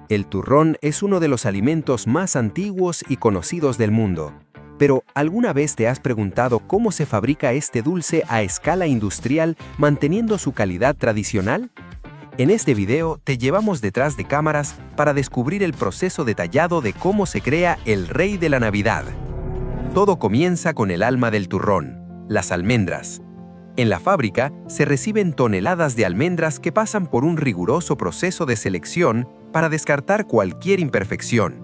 El turrón es uno de los alimentos más antiguos y conocidos del mundo. Pero, ¿alguna vez te has preguntado cómo se fabrica este dulce a escala industrial manteniendo su calidad tradicional? En este video te llevamos detrás de cámaras para descubrir el proceso detallado de cómo se crea el rey de la Navidad. Todo comienza con el alma del turrón, las almendras. En la fábrica se reciben toneladas de almendras que pasan por un riguroso proceso de selección para descartar cualquier imperfección.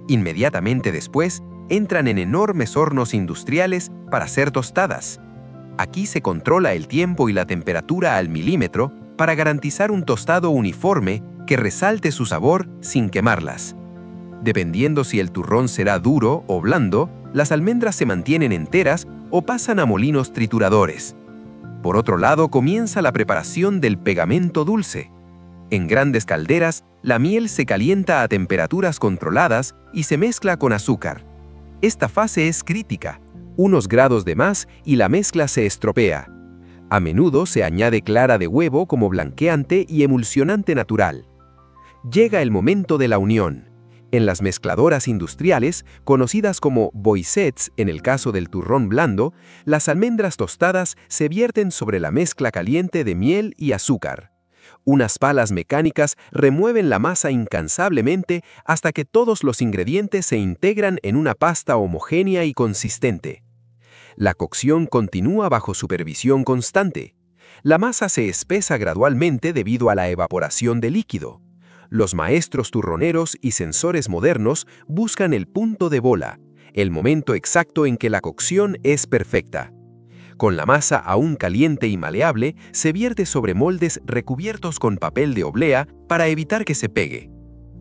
Inmediatamente después, entran en enormes hornos industriales para ser tostadas. Aquí se controla el tiempo y la temperatura al milímetro para garantizar un tostado uniforme que resalte su sabor sin quemarlas. Dependiendo si el turrón será duro o blando, las almendras se mantienen enteras o pasan a molinos trituradores. Por otro lado, comienza la preparación del pegamento dulce. En grandes calderas, la miel se calienta a temperaturas controladas y se mezcla con azúcar. Esta fase es crítica. Unos grados de más y la mezcla se estropea. A menudo se añade clara de huevo como blanqueante y emulsionante natural. Llega el momento de la unión. En las mezcladoras industriales, conocidas como boisets en el caso del turrón blando, las almendras tostadas se vierten sobre la mezcla caliente de miel y azúcar. Unas palas mecánicas remueven la masa incansablemente hasta que todos los ingredientes se integran en una pasta homogénea y consistente. La cocción continúa bajo supervisión constante. La masa se espesa gradualmente debido a la evaporación de líquido. Los maestros turroneros y sensores modernos buscan el punto de bola, el momento exacto en que la cocción es perfecta. Con la masa aún caliente y maleable, se vierte sobre moldes recubiertos con papel de oblea para evitar que se pegue.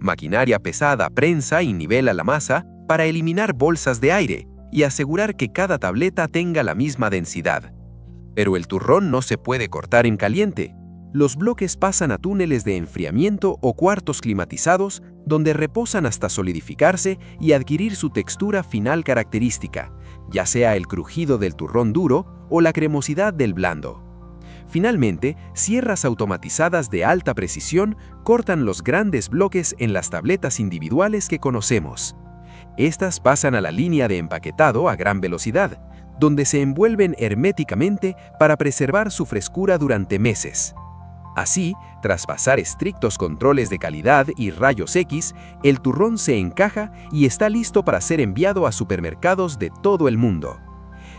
Maquinaria pesada prensa y nivela la masa para eliminar bolsas de aire y asegurar que cada tableta tenga la misma densidad. Pero el turrón no se puede cortar en caliente. Los bloques pasan a túneles de enfriamiento o cuartos climatizados, donde reposan hasta solidificarse y adquirir su textura final característica, ya sea el crujido del turrón duro o la cremosidad del blando. Finalmente, sierras automatizadas de alta precisión cortan los grandes bloques en las tabletas individuales que conocemos. Estas pasan a la línea de empaquetado a gran velocidad, donde se envuelven herméticamente para preservar su frescura durante meses. Así, tras pasar estrictos controles de calidad y rayos X, el turrón se encaja y está listo para ser enviado a supermercados de todo el mundo.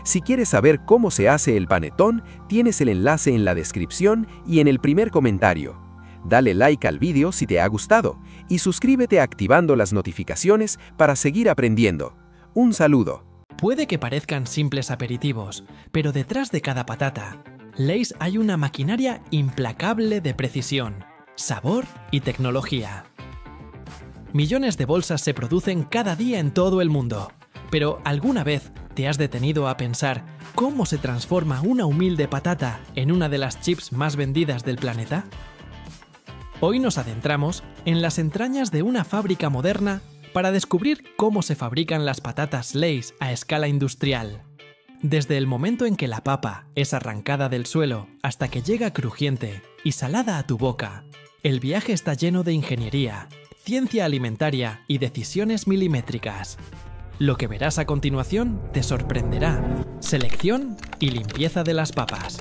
Si quieres saber cómo se hace el panetón, tienes el enlace en la descripción y en el primer comentario. Dale like al vídeo si te ha gustado y suscríbete activando las notificaciones para seguir aprendiendo. Un saludo. Puede que parezcan simples aperitivos, pero detrás de cada patata, Lay's hay una maquinaria implacable de precisión, sabor y tecnología. Millones de bolsas se producen cada día en todo el mundo, pero ¿alguna vez te has detenido a pensar cómo se transforma una humilde patata en una de las chips más vendidas del planeta? Hoy nos adentramos en las entrañas de una fábrica moderna para descubrir cómo se fabrican las patatas Lay's a escala industrial. Desde el momento en que la papa es arrancada del suelo hasta que llega crujiente y salada a tu boca, el viaje está lleno de ingeniería, ciencia alimentaria y decisiones milimétricas. Lo que verás a continuación te sorprenderá. Selección y limpieza de las papas.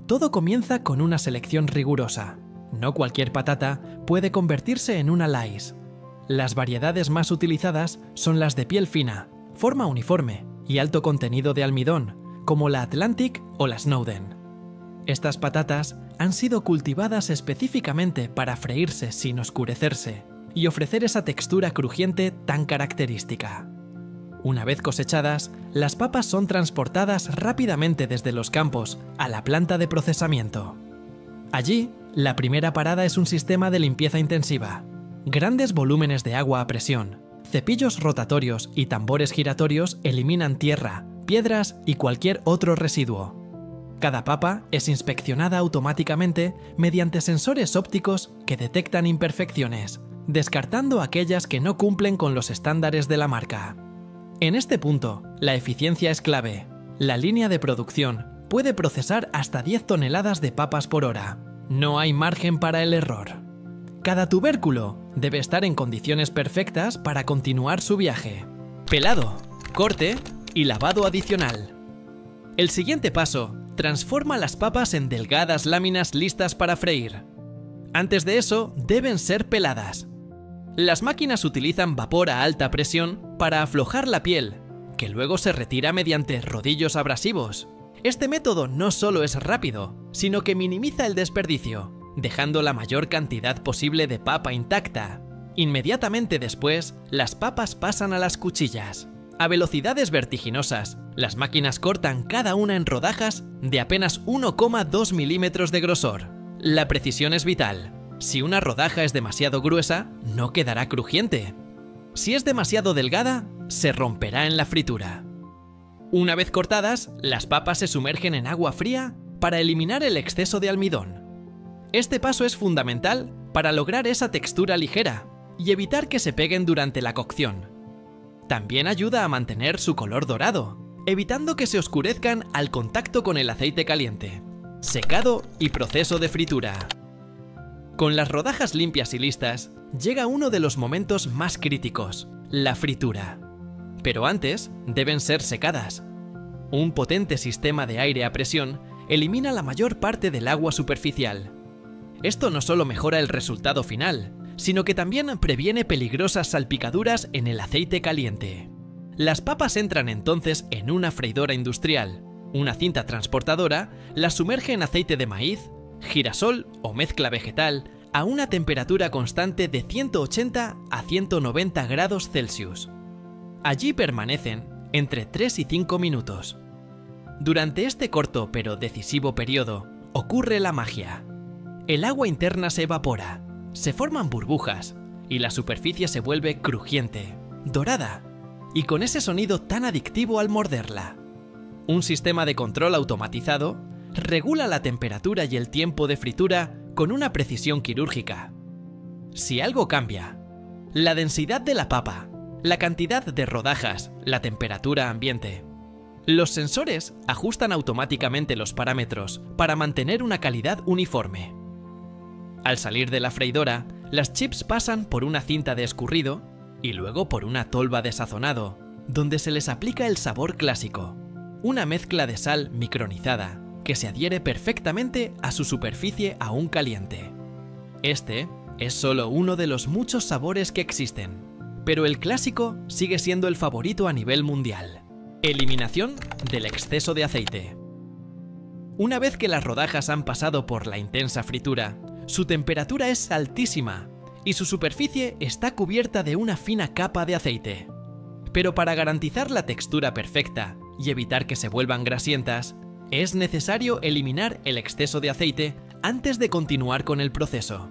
Todo comienza con una selección rigurosa. No cualquier patata puede convertirse en una Lay's. Las variedades más utilizadas son las de piel fina, forma uniforme y alto contenido de almidón, como la Atlantic o la Snowden. Estas patatas han sido cultivadas específicamente para freírse sin oscurecerse y ofrecer esa textura crujiente tan característica. Una vez cosechadas, las papas son transportadas rápidamente desde los campos a la planta de procesamiento. Allí, la primera parada es un sistema de limpieza intensiva. Grandes volúmenes de agua a presión, cepillos rotatorios y tambores giratorios eliminan tierra, piedras y cualquier otro residuo. Cada papa es inspeccionada automáticamente mediante sensores ópticos que detectan imperfecciones, descartando aquellas que no cumplen con los estándares de la marca. En este punto, la eficiencia es clave. La línea de producción puede procesar hasta 10 toneladas de papas por hora. No hay margen para el error. Cada tubérculo debe estar en condiciones perfectas para continuar su viaje. Pelado, corte y lavado adicional. El siguiente paso transforma las papas en delgadas láminas listas para freír. Antes de eso, deben ser peladas. Las máquinas utilizan vapor a alta presión para aflojar la piel, que luego se retira mediante rodillos abrasivos. Este método no solo es rápido, sino que minimiza el desperdicio, dejando la mayor cantidad posible de papa intacta. Inmediatamente después, las papas pasan a las cuchillas. A velocidades vertiginosas, las máquinas cortan cada una en rodajas de apenas 1,2 milímetros de grosor. La precisión es vital. Si una rodaja es demasiado gruesa, no quedará crujiente. Si es demasiado delgada, se romperá en la fritura. Una vez cortadas, las papas se sumergen en agua fría para eliminar el exceso de almidón. Este paso es fundamental para lograr esa textura ligera y evitar que se peguen durante la cocción. También ayuda a mantener su color dorado, evitando que se oscurezcan al contacto con el aceite caliente. Secado y proceso de fritura. Con las rodajas limpias y listas, llega uno de los momentos más críticos, la fritura. Pero antes, deben ser secadas. Un potente sistema de aire a presión elimina la mayor parte del agua superficial. Esto no solo mejora el resultado final, sino que también previene peligrosas salpicaduras en el aceite caliente. Las papas entran entonces en una freidora industrial. Una cinta transportadora las sumerge en aceite de maíz, girasol o mezcla vegetal a una temperatura constante de 180 a 190 grados Celsius. Allí permanecen entre 3 y 5 minutos. Durante este corto pero decisivo periodo ocurre la magia. El agua interna se evapora, se forman burbujas y la superficie se vuelve crujiente, dorada y con ese sonido tan adictivo al morderla. Un sistema de control automatizado regula la temperatura y el tiempo de fritura con una precisión quirúrgica. Si algo cambia, la densidad de la papa, la cantidad de rodajas, la temperatura ambiente, los sensores ajustan automáticamente los parámetros para mantener una calidad uniforme. Al salir de la freidora, las chips pasan por una cinta de escurrido y luego por una tolva de sazonado, donde se les aplica el sabor clásico, una mezcla de sal micronizada que se adhiere perfectamente a su superficie aún caliente. Este es solo uno de los muchos sabores que existen, pero el clásico sigue siendo el favorito a nivel mundial. Eliminación del exceso de aceite. Una vez que las rodajas han pasado por la intensa fritura, su temperatura es altísima y su superficie está cubierta de una fina capa de aceite. Pero para garantizar la textura perfecta y evitar que se vuelvan grasientas, es necesario eliminar el exceso de aceite antes de continuar con el proceso.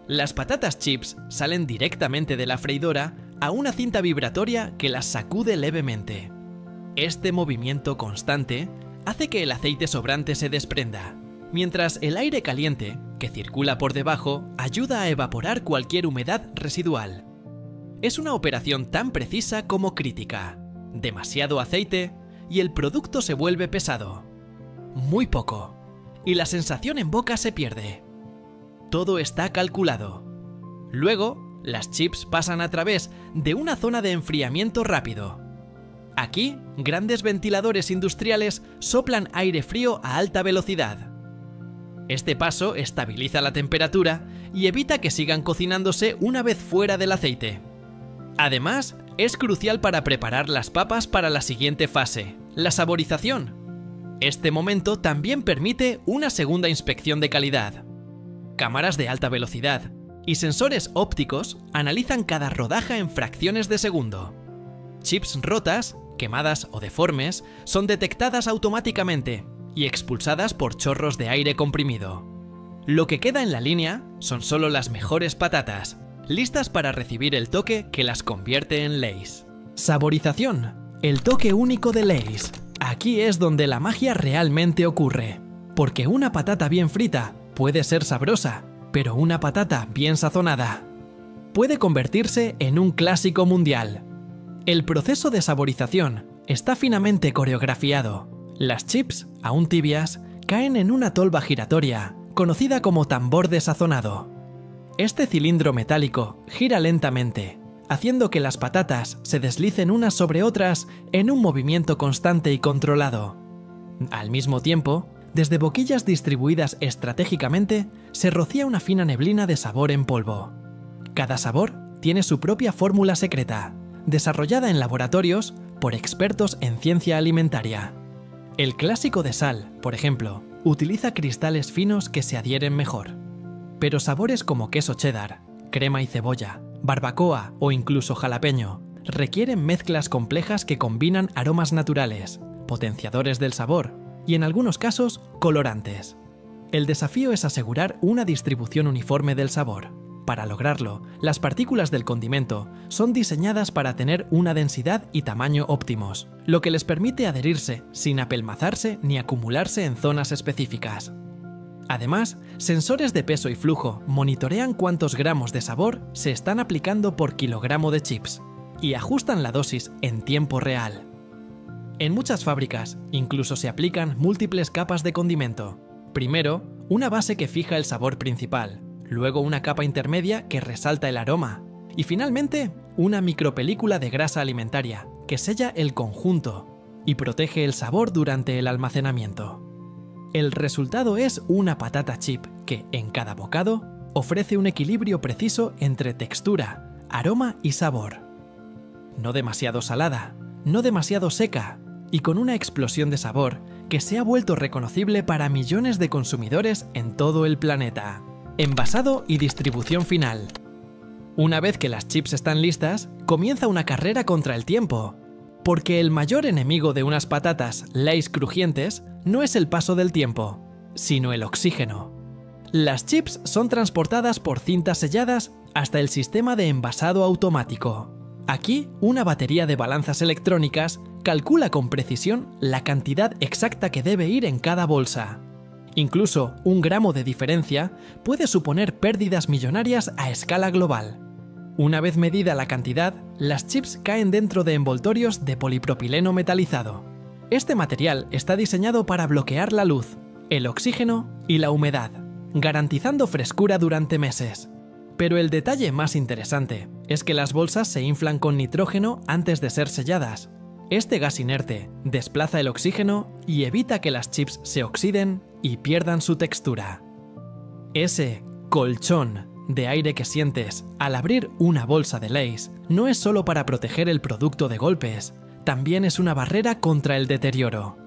Las patatas chips salen directamente de la freidora a una cinta vibratoria que las sacude levemente. Este movimiento constante hace que el aceite sobrante se desprenda, mientras el aire caliente, que circula por debajo, ayuda a evaporar cualquier humedad residual. Es una operación tan precisa como crítica. Demasiado aceite y el producto se vuelve pesado. Muy poco, y la sensación en boca se pierde. Todo está calculado. Luego, las chips pasan a través de una zona de enfriamiento rápido. Aquí, grandes ventiladores industriales soplan aire frío a alta velocidad. Este paso estabiliza la temperatura y evita que sigan cocinándose una vez fuera del aceite. Además, es crucial para preparar las papas para la siguiente fase, la saborización. Este momento también permite una segunda inspección de calidad. Cámaras de alta velocidad y sensores ópticos analizan cada rodaja en fracciones de segundo. Chips rotas, quemadas o deformes son detectadas automáticamente y expulsadas por chorros de aire comprimido. Lo que queda en la línea son solo las mejores patatas, listas para recibir el toque que las convierte en Lay's. Saborización, el toque único de Lay's. Aquí es donde la magia realmente ocurre, porque una patata bien frita puede ser sabrosa, pero una patata bien sazonada puede convertirse en un clásico mundial. El proceso de saborización está finamente coreografiado. Las chips, aún tibias, caen en una tolva giratoria, conocida como tambor de sazonado. Este cilindro metálico gira lentamente, haciendo que las patatas se deslicen unas sobre otras en un movimiento constante y controlado. Al mismo tiempo, desde boquillas distribuidas estratégicamente, se rocía una fina neblina de sabor en polvo. Cada sabor tiene su propia fórmula secreta, desarrollada en laboratorios por expertos en ciencia alimentaria. El clásico de sal, por ejemplo, utiliza cristales finos que se adhieren mejor. Pero sabores como queso cheddar, crema y cebolla, barbacoa o incluso jalapeño requieren mezclas complejas que combinan aromas naturales, potenciadores del sabor y en algunos casos colorantes. El desafío es asegurar una distribución uniforme del sabor. Para lograrlo, las partículas del condimento son diseñadas para tener una densidad y tamaño óptimos, lo que les permite adherirse sin apelmazarse ni acumularse en zonas específicas. Además, sensores de peso y flujo monitorean cuántos gramos de sabor se están aplicando por kilogramo de chips y ajustan la dosis en tiempo real. En muchas fábricas, incluso se aplican múltiples capas de condimento. Primero, una base que fija el sabor principal, luego una capa intermedia que resalta el aroma, y finalmente, una micropelícula de grasa alimentaria que sella el conjunto y protege el sabor durante el almacenamiento. El resultado es una patata chip que, en cada bocado, ofrece un equilibrio preciso entre textura, aroma y sabor. No demasiado salada, no demasiado seca, y con una explosión de sabor que se ha vuelto reconocible para millones de consumidores en todo el planeta. Envasado y distribución final. Una vez que las chips están listas, comienza una carrera contra el tiempo. Porque el mayor enemigo de unas patatas Lay's crujientes no es el paso del tiempo, sino el oxígeno. Las chips son transportadas por cintas selladas hasta el sistema de envasado automático. Aquí, una batería de balanzas electrónicas calcula con precisión la cantidad exacta que debe ir en cada bolsa. Incluso 1 gramo de diferencia puede suponer pérdidas millonarias a escala global. Una vez medida la cantidad, las chips caen dentro de envoltorios de polipropileno metalizado. Este material está diseñado para bloquear la luz, el oxígeno y la humedad, garantizando frescura durante meses. Pero el detalle más interesante es que las bolsas se inflan con nitrógeno antes de ser selladas. Este gas inerte desplaza el oxígeno y evita que las chips se oxiden y pierdan su textura. Ese colchón de aire que sientes al abrir una bolsa de Lay's no es solo para proteger el producto de golpes, también es una barrera contra el deterioro.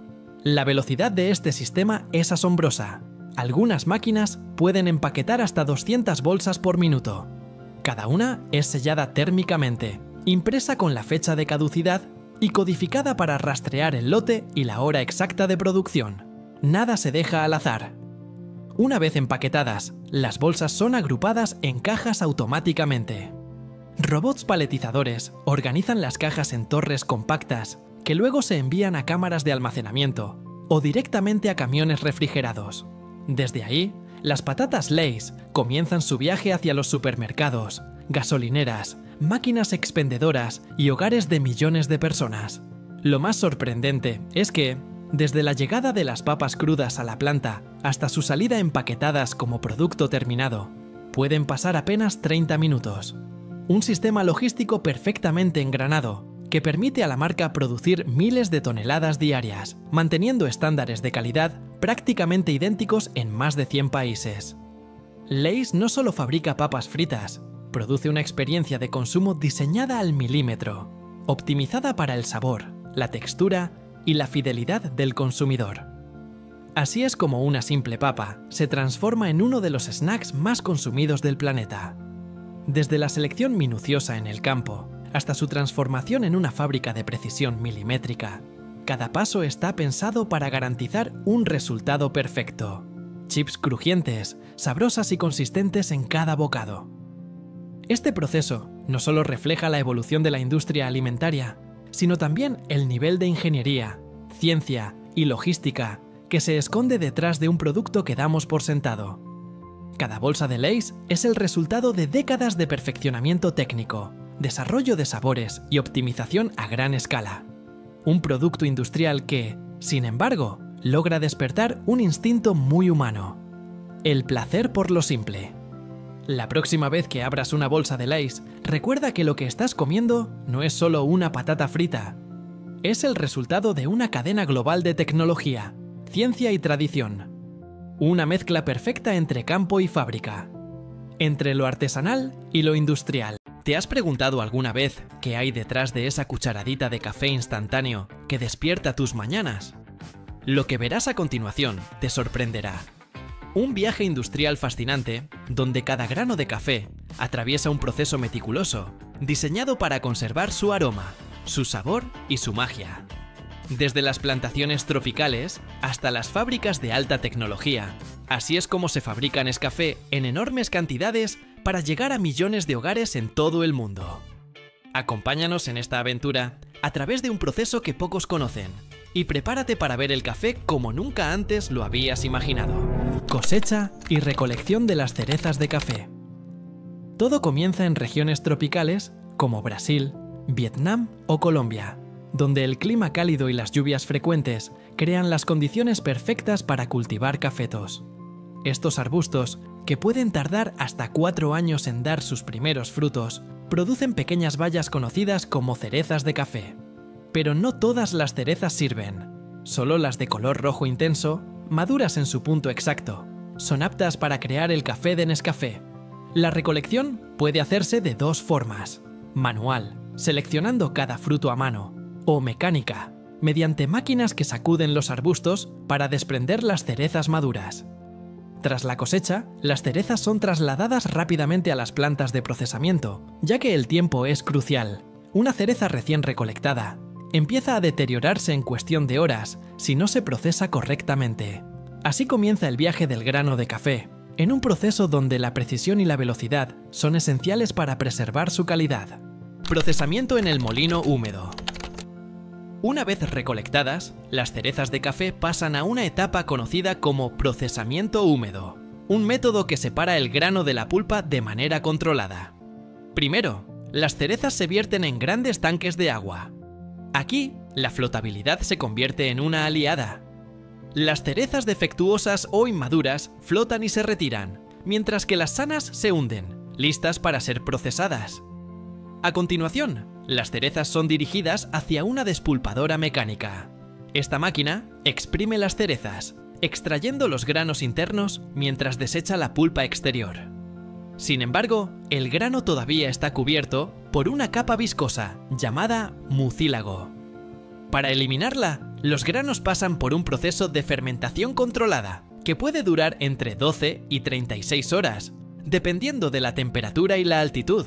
La velocidad de este sistema es asombrosa. Algunas máquinas pueden empaquetar hasta 200 bolsas por minuto. Cada una es sellada térmicamente, impresa con la fecha de caducidad y codificada para rastrear el lote y la hora exacta de producción. Nada se deja al azar. Una vez empaquetadas, las bolsas son agrupadas en cajas automáticamente. Robots paletizadores organizan las cajas en torres compactas que luego se envían a cámaras de almacenamiento o directamente a camiones refrigerados. Desde ahí, las patatas Lay's comienzan su viaje hacia los supermercados, gasolineras, máquinas expendedoras y hogares de millones de personas. Lo más sorprendente es que, desde la llegada de las papas crudas a la planta hasta su salida empaquetadas como producto terminado, pueden pasar apenas 30 minutos. Un sistema logístico perfectamente engranado que permite a la marca producir miles de toneladas diarias, manteniendo estándares de calidad prácticamente idénticos en más de 100 países. Lay's no solo fabrica papas fritas, produce una experiencia de consumo diseñada al milímetro, optimizada para el sabor, la textura y la fidelidad del consumidor. Así es como una simple papa se transforma en uno de los snacks más consumidos del planeta. Desde la selección minuciosa en el campo hasta su transformación en una fábrica de precisión milimétrica, cada paso está pensado para garantizar un resultado perfecto. Chips crujientes, sabrosas y consistentes en cada bocado. Este proceso no solo refleja la evolución de la industria alimentaria, sino también el nivel de ingeniería, ciencia y logística que se esconde detrás de un producto que damos por sentado. Cada bolsa de Lay's es el resultado de décadas de perfeccionamiento técnico, desarrollo de sabores y optimización a gran escala. Un producto industrial que, sin embargo, logra despertar un instinto muy humano: el placer por lo simple. La próxima vez que abras una bolsa de Lay's, recuerda que lo que estás comiendo no es solo una patata frita. Es el resultado de una cadena global de tecnología, ciencia y tradición. Una mezcla perfecta entre campo y fábrica. Entre lo artesanal y lo industrial. ¿Te has preguntado alguna vez qué hay detrás de esa cucharadita de café instantáneo que despierta tus mañanas? Lo que verás a continuación te sorprenderá. Un viaje industrial fascinante donde cada grano de café atraviesa un proceso meticuloso, diseñado para conservar su aroma, su sabor y su magia. Desde las plantaciones tropicales hasta las fábricas de alta tecnología, así es como se fabrica Nescafé en enormes cantidades para llegar a millones de hogares en todo el mundo. Acompáñanos en esta aventura a través de un proceso que pocos conocen y prepárate para ver el café como nunca antes lo habías imaginado. Cosecha y recolección de las cerezas de café. Todo comienza en regiones tropicales como Brasil, Vietnam o Colombia, donde el clima cálido y las lluvias frecuentes crean las condiciones perfectas para cultivar cafetos. Estos arbustos, que pueden tardar hasta 4 años en dar sus primeros frutos, producen pequeñas bayas conocidas como cerezas de café. Pero no todas las cerezas sirven. Solo las de color rojo intenso, maduras en su punto exacto, son aptas para crear el café de Nescafé. La recolección puede hacerse de 2 formas: manual, seleccionando cada fruto a mano, o mecánica, mediante máquinas que sacuden los arbustos para desprender las cerezas maduras. Tras la cosecha, las cerezas son trasladadas rápidamente a las plantas de procesamiento, ya que el tiempo es crucial. Una cereza recién recolectada empieza a deteriorarse en cuestión de horas si no se procesa correctamente. Así comienza el viaje del grano de café, en un proceso donde la precisión y la velocidad son esenciales para preservar su calidad. Procesamiento en el molino húmedo. Una vez recolectadas, las cerezas de café pasan a una etapa conocida como procesamiento húmedo, un método que separa el grano de la pulpa de manera controlada. Primero, las cerezas se vierten en grandes tanques de agua. Aquí, la flotabilidad se convierte en una aliada. Las cerezas defectuosas o inmaduras flotan y se retiran, mientras que las sanas se hunden, listas para ser procesadas. A continuación, las cerezas son dirigidas hacia una despulpadora mecánica. Esta máquina exprime las cerezas, extrayendo los granos internos mientras desecha la pulpa exterior. Sin embargo, el grano todavía está cubierto por una capa viscosa llamada mucílago. Para eliminarla, los granos pasan por un proceso de fermentación controlada, que puede durar entre 12 y 36 horas, dependiendo de la temperatura y la altitud.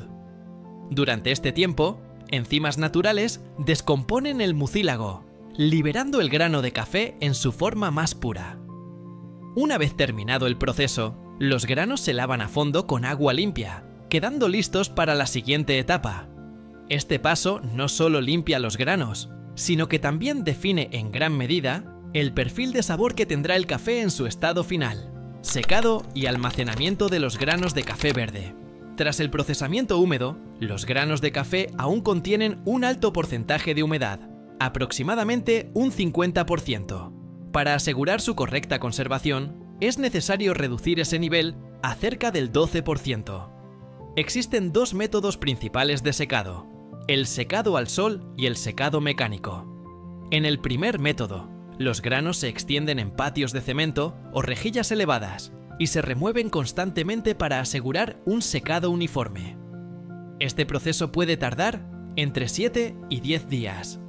Durante este tiempo, enzimas naturales descomponen el mucílago, liberando el grano de café en su forma más pura. Una vez terminado el proceso, los granos se lavan a fondo con agua limpia, quedando listos para la siguiente etapa. Este paso no solo limpia los granos, sino que también define en gran medida el perfil de sabor que tendrá el café en su estado final, secado y almacenamiento de los granos de café verde. Tras el procesamiento húmedo, los granos de café aún contienen un alto porcentaje de humedad, aproximadamente un 50%. Para asegurar su correcta conservación, es necesario reducir ese nivel a cerca del 12%. Existen 2 métodos principales de secado: el secado al sol y el secado mecánico. En el primer método, los granos se extienden en patios de cemento o rejillas elevadas y se remueven constantemente para asegurar un secado uniforme. Este proceso puede tardar entre 7 y 10 días.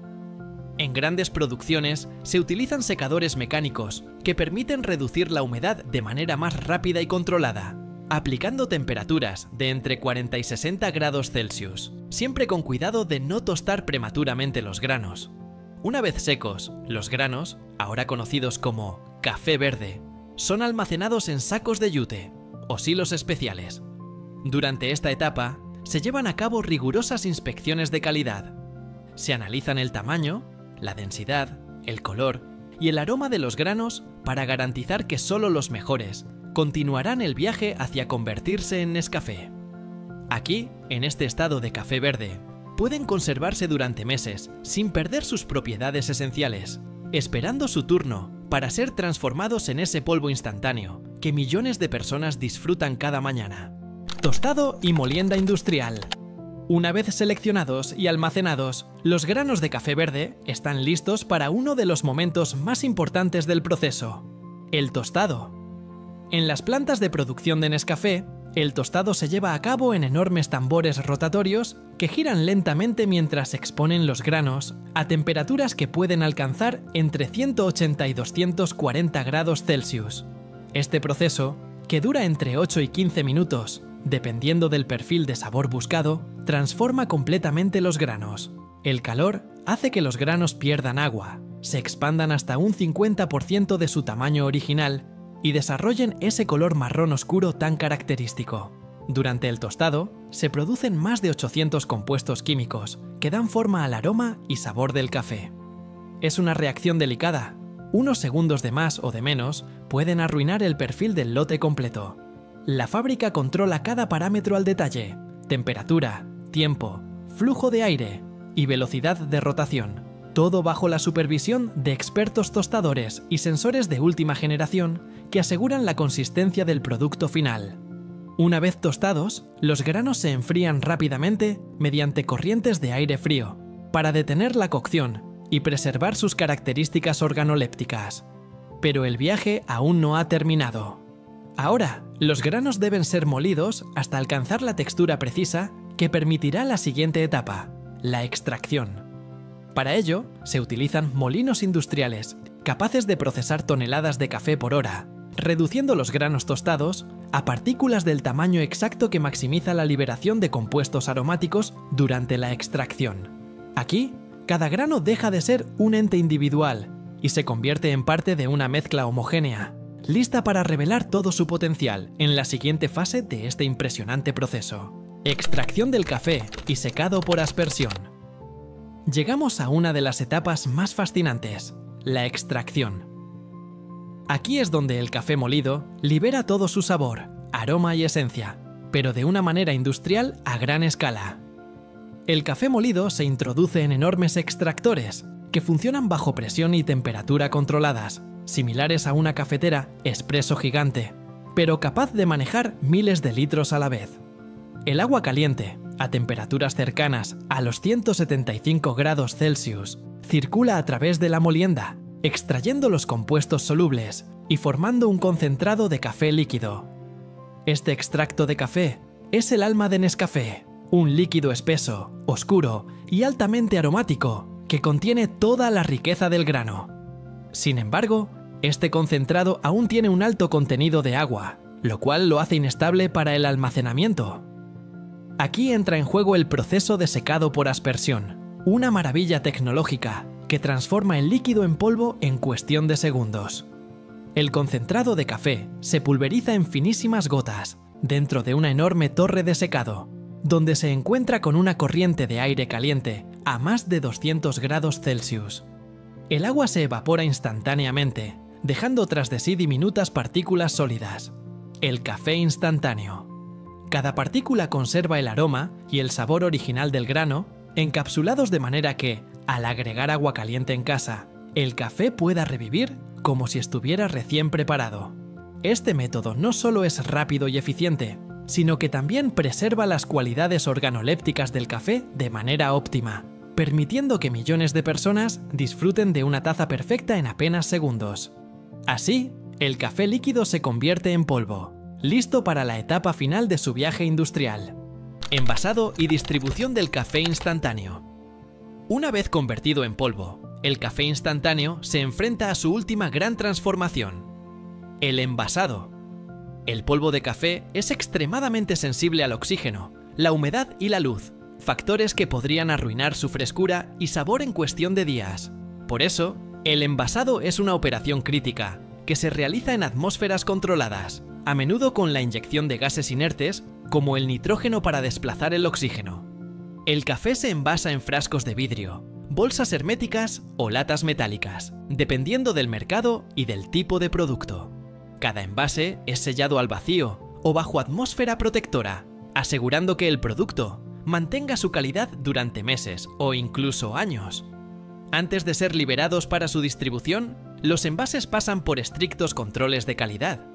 En grandes producciones se utilizan secadores mecánicos que permiten reducir la humedad de manera más rápida y controlada, aplicando temperaturas de entre 40 y 60 grados Celsius, siempre con cuidado de no tostar prematuramente los granos. Una vez secos, los granos, ahora conocidos como café verde, son almacenados en sacos de yute o silos especiales. Durante esta etapa, se llevan a cabo rigurosas inspecciones de calidad. Se analizan el tamaño, la densidad, el color y el aroma de los granos para garantizar que solo los mejores continuarán el viaje hacia convertirse en Nescafé. Aquí, en este estado de café verde, pueden conservarse durante meses sin perder sus propiedades esenciales, esperando su turno para ser transformados en ese polvo instantáneo que millones de personas disfrutan cada mañana. Tostado y molienda industrial. Una vez seleccionados y almacenados, los granos de café verde están listos para uno de los momentos más importantes del proceso: el tostado. En las plantas de producción de Nescafé, el tostado se lleva a cabo en enormes tambores rotatorios que giran lentamente mientras exponen los granos a temperaturas que pueden alcanzar entre 180 y 240 grados Celsius. Este proceso, que dura entre 8 y 15 minutos, dependiendo del perfil de sabor buscado, transforma completamente los granos. El calor hace que los granos pierdan agua, se expandan hasta un 50% de su tamaño original y desarrollen ese color marrón oscuro tan característico. Durante el tostado, se producen más de 800 compuestos químicos que dan forma al aroma y sabor del café. Es una reacción delicada. Unos segundos de más o de menos pueden arruinar el perfil del lote completo. La fábrica controla cada parámetro al detalle: temperatura, tiempo, flujo de aire y velocidad de rotación. Todo bajo la supervisión de expertos tostadores y sensores de última generación que aseguran la consistencia del producto final. Una vez tostados, los granos se enfrían rápidamente mediante corrientes de aire frío para detener la cocción y preservar sus características organolépticas. Pero el viaje aún no ha terminado. Ahora, los granos deben ser molidos hasta alcanzar la textura precisa que permitirá la siguiente etapa: la extracción. Para ello, se utilizan molinos industriales capaces de procesar toneladas de café por hora, reduciendo los granos tostados a partículas del tamaño exacto que maximiza la liberación de compuestos aromáticos durante la extracción. Aquí, cada grano deja de ser un ente individual y se convierte en parte de una mezcla homogénea, lista para revelar todo su potencial en la siguiente fase de este impresionante proceso: extracción del café y secado por aspersión. Llegamos a una de las etapas más fascinantes: la extracción. Aquí es donde el café molido libera todo su sabor, aroma y esencia, pero de una manera industrial a gran escala. El café molido se introduce en enormes extractores que funcionan bajo presión y temperatura controladas, similares a una cafetera expreso gigante, pero capaz de manejar miles de litros a la vez. El agua caliente, a temperaturas cercanas a los 175 grados Celsius, circula a través de la molienda, extrayendo los compuestos solubles y formando un concentrado de café líquido. Este extracto de café es el alma de Nescafé, un líquido espeso, oscuro y altamente aromático que contiene toda la riqueza del grano. Sin embargo, este concentrado aún tiene un alto contenido de agua, lo cual lo hace inestable para el almacenamiento. Aquí entra en juego el proceso de secado por aspersión, una maravilla tecnológica que transforma el líquido en polvo en cuestión de segundos. El concentrado de café se pulveriza en finísimas gotas dentro de una enorme torre de secado, donde se encuentra con una corriente de aire caliente a más de 200 grados Celsius. El agua se evapora instantáneamente, dejando tras de sí diminutas partículas sólidas: el café instantáneo. Cada partícula conserva el aroma y el sabor original del grano, encapsulados de manera que, al agregar agua caliente en casa, el café pueda revivir como si estuviera recién preparado. Este método no solo es rápido y eficiente, sino que también preserva las cualidades organolépticas del café de manera óptima, permitiendo que millones de personas disfruten de una taza perfecta en apenas segundos. Así, el café líquido se convierte en polvo, listo para la etapa final de su viaje industrial: envasado y distribución del café instantáneo. Una vez convertido en polvo, el café instantáneo se enfrenta a su última gran transformación: el envasado. El polvo de café es extremadamente sensible al oxígeno, la humedad y la luz, factores que podrían arruinar su frescura y sabor en cuestión de días. Por eso, el envasado es una operación crítica, que se realiza en atmósferas controladas, a menudo con la inyección de gases inertes, como el nitrógeno para desplazar el oxígeno. El café se envasa en frascos de vidrio, bolsas herméticas o latas metálicas, dependiendo del mercado y del tipo de producto. Cada envase es sellado al vacío o bajo atmósfera protectora, asegurando que el producto mantenga su calidad durante meses o incluso años. Antes de ser liberados para su distribución, los envases pasan por estrictos controles de calidad.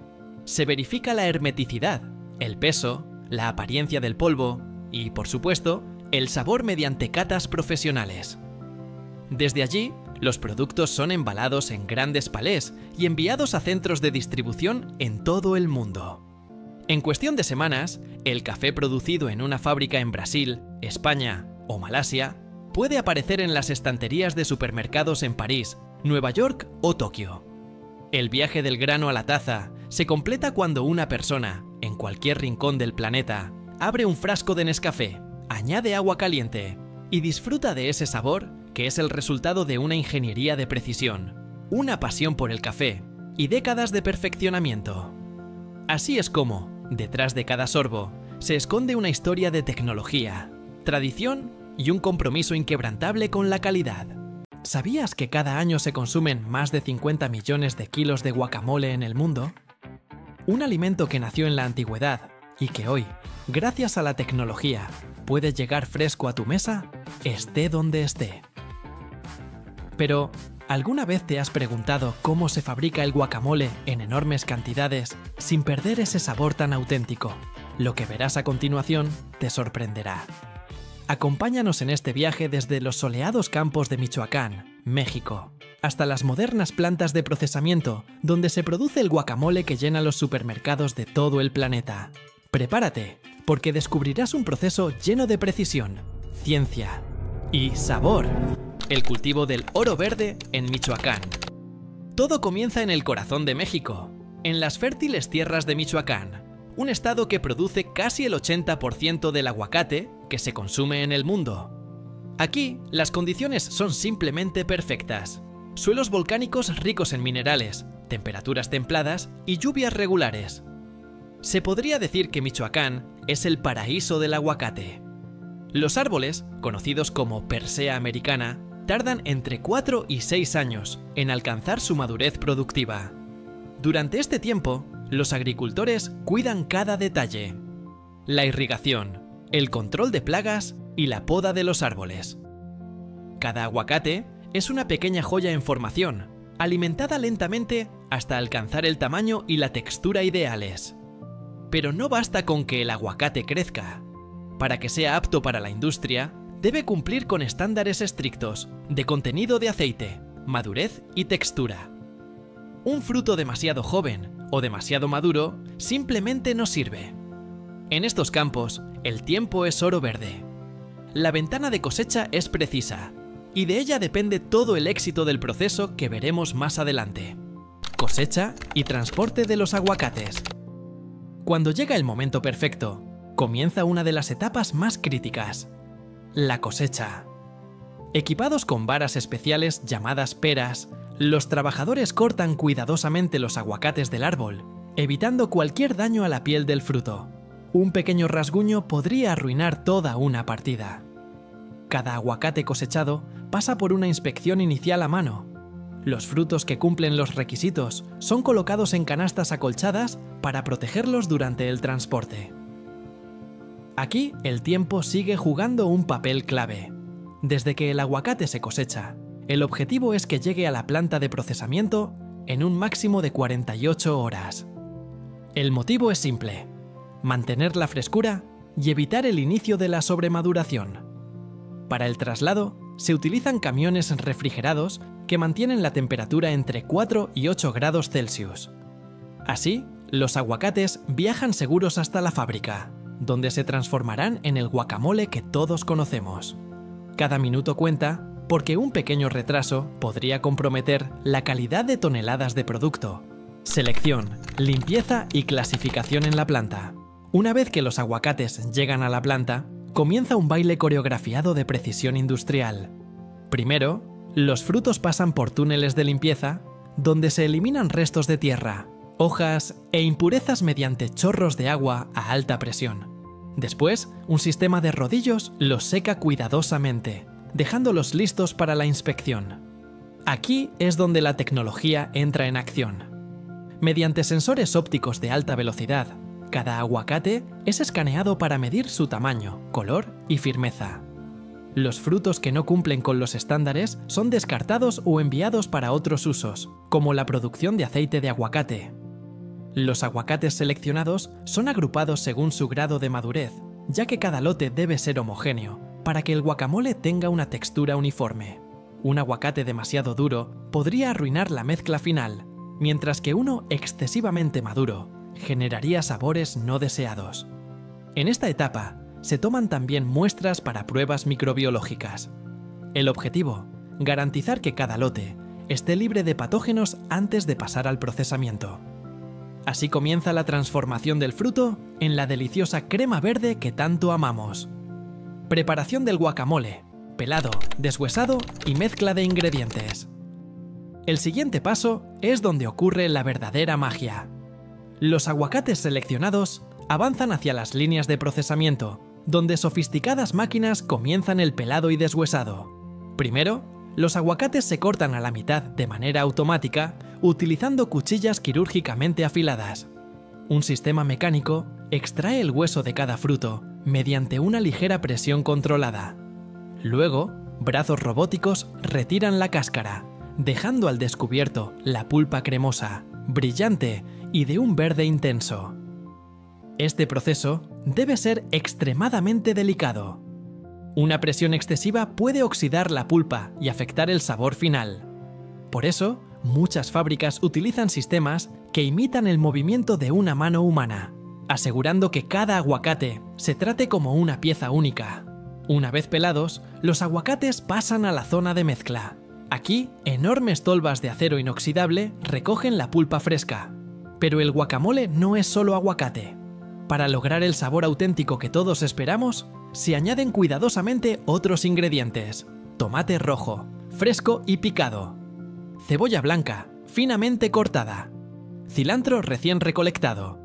Se verifica la hermeticidad, el peso, la apariencia del polvo y, por supuesto, el sabor mediante catas profesionales. Desde allí, los productos son embalados en grandes palés y enviados a centros de distribución en todo el mundo. En cuestión de semanas, el café producido en una fábrica en Brasil, España o Malasia puede aparecer en las estanterías de supermercados en París, Nueva York o Tokio. El viaje del grano a la taza se completa cuando una persona, en cualquier rincón del planeta, abre un frasco de Nescafé, añade agua caliente y disfruta de ese sabor que es el resultado de una ingeniería de precisión, una pasión por el café y décadas de perfeccionamiento. Así es como, detrás de cada sorbo, se esconde una historia de tecnología, tradición y un compromiso inquebrantable con la calidad. ¿Sabías que cada año se consumen más de 50 millones de kilos de guacamole en el mundo? Un alimento que nació en la antigüedad y que hoy, gracias a la tecnología, puede llegar fresco a tu mesa, esté donde esté. Pero, ¿alguna vez te has preguntado cómo se fabrica el guacamole en enormes cantidades sin perder ese sabor tan auténtico? Lo que verás a continuación te sorprenderá. Acompáñanos en este viaje desde los soleados campos de Michoacán, México, hasta las modernas plantas de procesamiento donde se produce el guacamole que llena los supermercados de todo el planeta. Prepárate, porque descubrirás un proceso lleno de precisión, ciencia y sabor. El cultivo del oro verde en Michoacán. Todo comienza en el corazón de México, en las fértiles tierras de Michoacán, un estado que produce casi el 80% del aguacate que se consume en el mundo. Aquí, las condiciones son simplemente perfectas. Suelos volcánicos ricos en minerales, temperaturas templadas y lluvias regulares. Se podría decir que Michoacán es el paraíso del aguacate. Los árboles, conocidos como Persea americana, tardan entre 4 y 6 años en alcanzar su madurez productiva. Durante este tiempo, los agricultores cuidan cada detalle: la irrigación, el control de plagas y la poda de los árboles. Cada aguacate es una pequeña joya en formación, alimentada lentamente hasta alcanzar el tamaño y la textura ideales. Pero no basta con que el aguacate crezca. Para que sea apto para la industria, debe cumplir con estándares estrictos de contenido de aceite, madurez y textura. Un fruto demasiado joven o demasiado maduro simplemente no sirve. En estos campos, el tiempo es oro verde. La ventana de cosecha es precisa, y de ella depende todo el éxito del proceso que veremos más adelante. Cosecha y transporte de los aguacates. Cuando llega el momento perfecto, comienza una de las etapas más críticas: la cosecha. Equipados con varas especiales llamadas peras, los trabajadores cortan cuidadosamente los aguacates del árbol, evitando cualquier daño a la piel del fruto. Un pequeño rasguño podría arruinar toda una partida. Cada aguacate cosechado pasa por una inspección inicial a mano. Los frutos que cumplen los requisitos son colocados en canastas acolchadas para protegerlos durante el transporte. Aquí el tiempo sigue jugando un papel clave. Desde que el aguacate se cosecha, el objetivo es que llegue a la planta de procesamiento en un máximo de 48 horas. El motivo es simple: mantener la frescura y evitar el inicio de la sobremaduración. Para el traslado, se utilizan camiones refrigerados que mantienen la temperatura entre 4 y 8 grados Celsius. Así, los aguacates viajan seguros hasta la fábrica, donde se transformarán en el guacamole que todos conocemos. Cada minuto cuenta porque un pequeño retraso podría comprometer la calidad de toneladas de producto. Selección, limpieza y clasificación en la planta. Una vez que los aguacates llegan a la planta, comienza un baile coreografiado de precisión industrial. Primero, los frutos pasan por túneles de limpieza, donde se eliminan restos de tierra, hojas e impurezas mediante chorros de agua a alta presión. Después, un sistema de rodillos los seca cuidadosamente, dejándolos listos para la inspección. Aquí es donde la tecnología entra en acción. Mediante sensores ópticos de alta velocidad, cada aguacate es escaneado para medir su tamaño, color y firmeza. Los frutos que no cumplen con los estándares son descartados o enviados para otros usos, como la producción de aceite de aguacate. Los aguacates seleccionados son agrupados según su grado de madurez, ya que cada lote debe ser homogéneo, para que el guacamole tenga una textura uniforme. Un aguacate demasiado duro podría arruinar la mezcla final, mientras que uno excesivamente maduro generaría sabores no deseados. En esta etapa, se toman también muestras para pruebas microbiológicas. El objetivo, garantizar que cada lote esté libre de patógenos antes de pasar al procesamiento. Así comienza la transformación del fruto en la deliciosa crema verde que tanto amamos. Preparación del guacamole, pelado, deshuesado y mezcla de ingredientes. El siguiente paso es donde ocurre la verdadera magia. Los aguacates seleccionados avanzan hacia las líneas de procesamiento, donde sofisticadas máquinas comienzan el pelado y deshuesado. Primero, los aguacates se cortan a la mitad de manera automática utilizando cuchillas quirúrgicamente afiladas. Un sistema mecánico extrae el hueso de cada fruto mediante una ligera presión controlada. Luego, brazos robóticos retiran la cáscara, dejando al descubierto la pulpa cremosa, brillante y de un verde intenso. Este proceso debe ser extremadamente delicado. Una presión excesiva puede oxidar la pulpa y afectar el sabor final. Por eso, muchas fábricas utilizan sistemas que imitan el movimiento de una mano humana, asegurando que cada aguacate se trate como una pieza única. Una vez pelados, los aguacates pasan a la zona de mezcla. Aquí, enormes tolvas de acero inoxidable recogen la pulpa fresca. Pero el guacamole no es solo aguacate. Para lograr el sabor auténtico que todos esperamos, se añaden cuidadosamente otros ingredientes: tomate rojo, fresco y picado, cebolla blanca, finamente cortada, cilantro recién recolectado,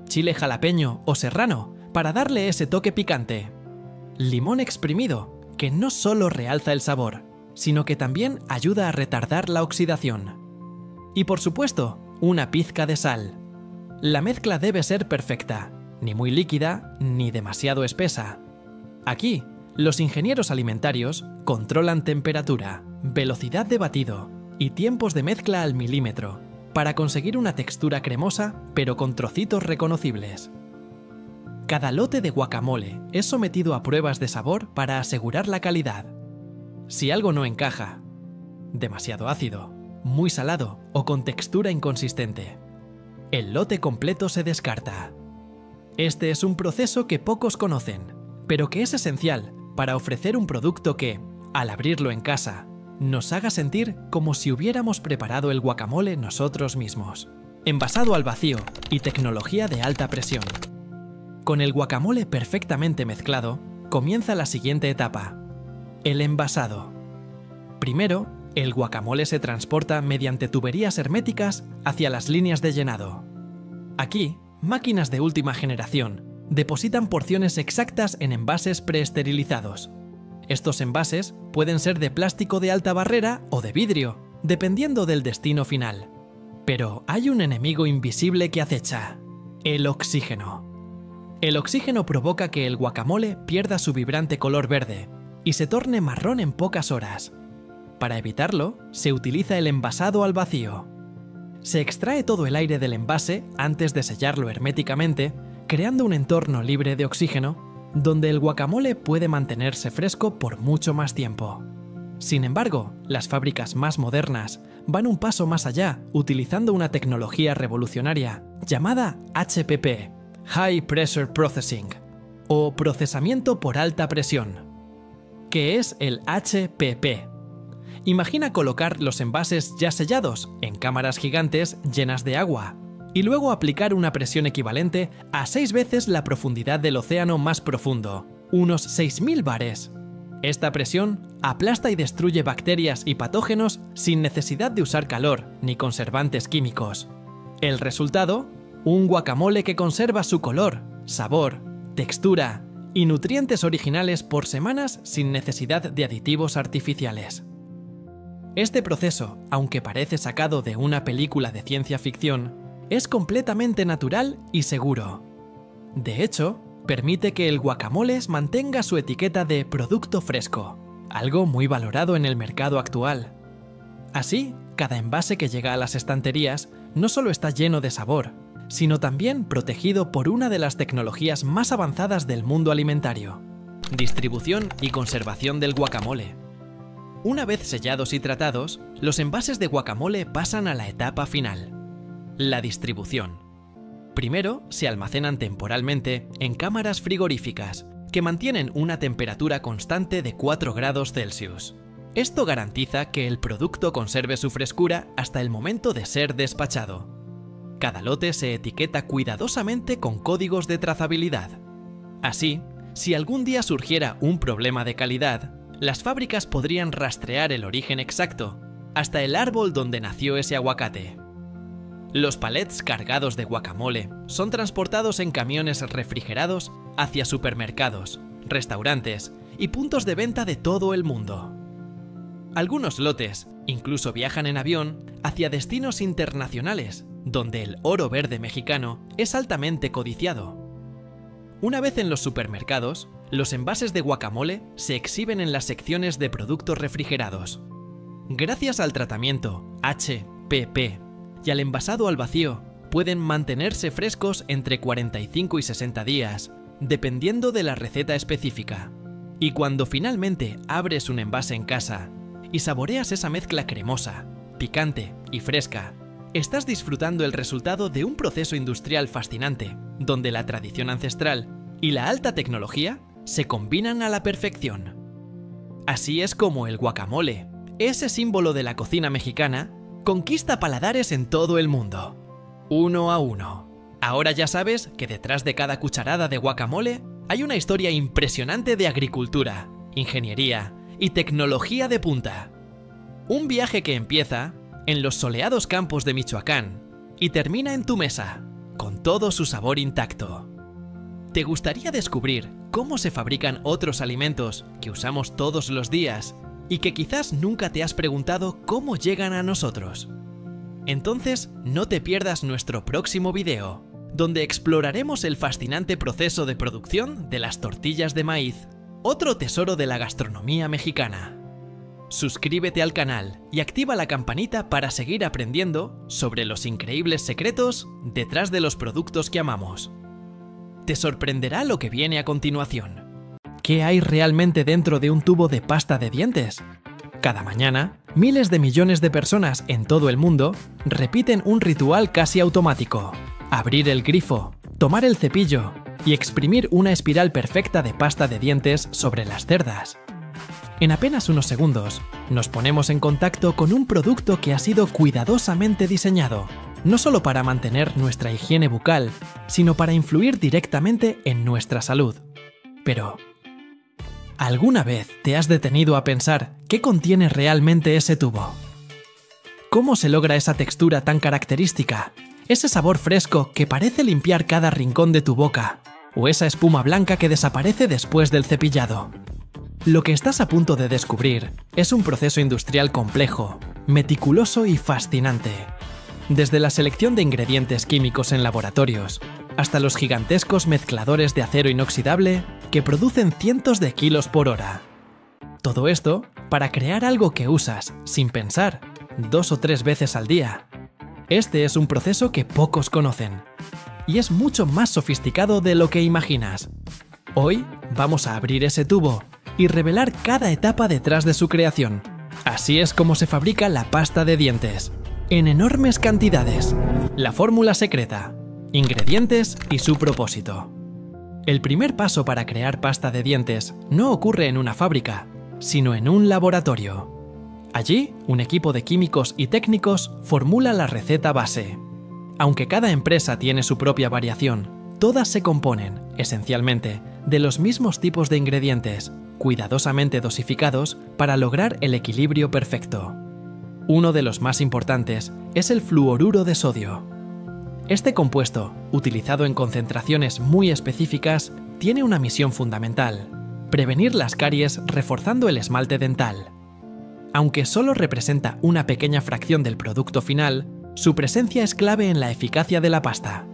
chile jalapeño o serrano para darle ese toque picante, limón exprimido, que no solo realza el sabor, sino que también ayuda a retardar la oxidación. Y por supuesto, una pizca de sal. La mezcla debe ser perfecta, ni muy líquida ni demasiado espesa. Aquí, los ingenieros alimentarios controlan temperatura, velocidad de batido y tiempos de mezcla al milímetro para conseguir una textura cremosa pero con trocitos reconocibles. Cada lote de guacamole es sometido a pruebas de sabor para asegurar la calidad. Si algo no encaja, demasiado ácido, muy salado o con textura inconsistente, el lote completo se descarta. Este es un proceso que pocos conocen, pero que es esencial para ofrecer un producto que, al abrirlo en casa, nos haga sentir como si hubiéramos preparado el guacamole nosotros mismos. Envasado al vacío y tecnología de alta presión. Con el guacamole perfectamente mezclado, comienza la siguiente etapa: el envasado. Primero, el guacamole se transporta mediante tuberías herméticas hacia las líneas de llenado. Aquí, máquinas de última generación depositan porciones exactas en envases preesterilizados. Estos envases pueden ser de plástico de alta barrera o de vidrio, dependiendo del destino final. Pero hay un enemigo invisible que acecha: el oxígeno. El oxígeno provoca que el guacamole pierda su vibrante color verde y se torne marrón en pocas horas. Para evitarlo, se utiliza el envasado al vacío. Se extrae todo el aire del envase antes de sellarlo herméticamente, creando un entorno libre de oxígeno, donde el guacamole puede mantenerse fresco por mucho más tiempo. Sin embargo, las fábricas más modernas van un paso más allá, utilizando una tecnología revolucionaria llamada HPP, High Pressure Processing, o procesamiento por alta presión. ¿Qué es el HPP? Imagina colocar los envases ya sellados en cámaras gigantes llenas de agua y luego aplicar una presión equivalente a 6 veces la profundidad del océano más profundo, unos 6000 bares. Esta presión aplasta y destruye bacterias y patógenos sin necesidad de usar calor ni conservantes químicos. El resultado: un guacamole que conserva su color, sabor, textura y nutrientes originales por semanas sin necesidad de aditivos artificiales. Este proceso, aunque parece sacado de una película de ciencia ficción, es completamente natural y seguro. De hecho, permite que el guacamole mantenga su etiqueta de producto fresco, algo muy valorado en el mercado actual. Así, cada envase que llega a las estanterías no solo está lleno de sabor, sino también protegido por una de las tecnologías más avanzadas del mundo alimentario: distribución y conservación del guacamole. Una vez sellados y tratados, los envases de guacamole pasan a la etapa final: la distribución. Primero, se almacenan temporalmente en cámaras frigoríficas, que mantienen una temperatura constante de 4 grados Celsius. Esto garantiza que el producto conserve su frescura hasta el momento de ser despachado. Cada lote se etiqueta cuidadosamente con códigos de trazabilidad. Así, si algún día surgiera un problema de calidad, las fábricas podrían rastrear el origen exacto, hasta el árbol donde nació ese aguacate. Los palets cargados de guacamole son transportados en camiones refrigerados hacia supermercados, restaurantes y puntos de venta de todo el mundo. Algunos lotes incluso viajan en avión hacia destinos internacionales, donde el oro verde mexicano es altamente codiciado. Una vez en los supermercados, los envases de guacamole se exhiben en las secciones de productos refrigerados. Gracias al tratamiento HPP y al envasado al vacío, pueden mantenerse frescos entre 45 y 60 días, dependiendo de la receta específica. Y cuando finalmente abres un envase en casa y saboreas esa mezcla cremosa, picante y fresca, estás disfrutando el resultado de un proceso industrial fascinante, donde la tradición ancestral y la alta tecnología se combinan a la perfección. Así es como el guacamole, ese símbolo de la cocina mexicana, conquista paladares en todo el mundo, uno a uno. Ahora ya sabes que detrás de cada cucharada de guacamole hay una historia impresionante de agricultura, ingeniería y tecnología de punta. Un viaje que empieza en los soleados campos de Michoacán y termina en tu mesa, con todo su sabor intacto. ¿Te gustaría descubrir cómo se fabrican otros alimentos que usamos todos los días y que quizás nunca te has preguntado cómo llegan a nosotros? Entonces, no te pierdas nuestro próximo video, donde exploraremos el fascinante proceso de producción de las tortillas de maíz, otro tesoro de la gastronomía mexicana. Suscríbete al canal y activa la campanita para seguir aprendiendo sobre los increíbles secretos detrás de los productos que amamos. Te sorprenderá lo que viene a continuación. ¿Qué hay realmente dentro de un tubo de pasta de dientes? Cada mañana, miles de millones de personas en todo el mundo repiten un ritual casi automático: abrir el grifo, tomar el cepillo y exprimir una espiral perfecta de pasta de dientes sobre las cerdas. En apenas unos segundos, nos ponemos en contacto con un producto que ha sido cuidadosamente diseñado, no solo para mantener nuestra higiene bucal, sino para influir directamente en nuestra salud. Pero, ¿alguna vez te has detenido a pensar qué contiene realmente ese tubo? ¿Cómo se logra esa textura tan característica? Ese sabor fresco que parece limpiar cada rincón de tu boca, o esa espuma blanca que desaparece después del cepillado. Lo que estás a punto de descubrir es un proceso industrial complejo, meticuloso y fascinante. Desde la selección de ingredientes químicos en laboratorios, hasta los gigantescos mezcladores de acero inoxidable que producen cientos de kilos por hora. Todo esto para crear algo que usas, sin pensar, 2 o 3 veces al día. Este es un proceso que pocos conocen, y es mucho más sofisticado de lo que imaginas. Hoy vamos a abrir ese tubo y revelar cada etapa detrás de su creación. Así es como se fabrica la pasta de dientes, en enormes cantidades. La fórmula secreta, ingredientes y su propósito. El primer paso para crear pasta de dientes no ocurre en una fábrica, sino en un laboratorio. Allí, un equipo de químicos y técnicos formula la receta base. Aunque cada empresa tiene su propia variación, todas se componen, esencialmente, de los mismos tipos de ingredientes, cuidadosamente dosificados para lograr el equilibrio perfecto. Uno de los más importantes es el fluoruro de sodio. Este compuesto, utilizado en concentraciones muy específicas, tiene una misión fundamental: prevenir las caries reforzando el esmalte dental. Aunque solo representa una pequeña fracción del producto final, su presencia es clave en la eficacia de la pasta.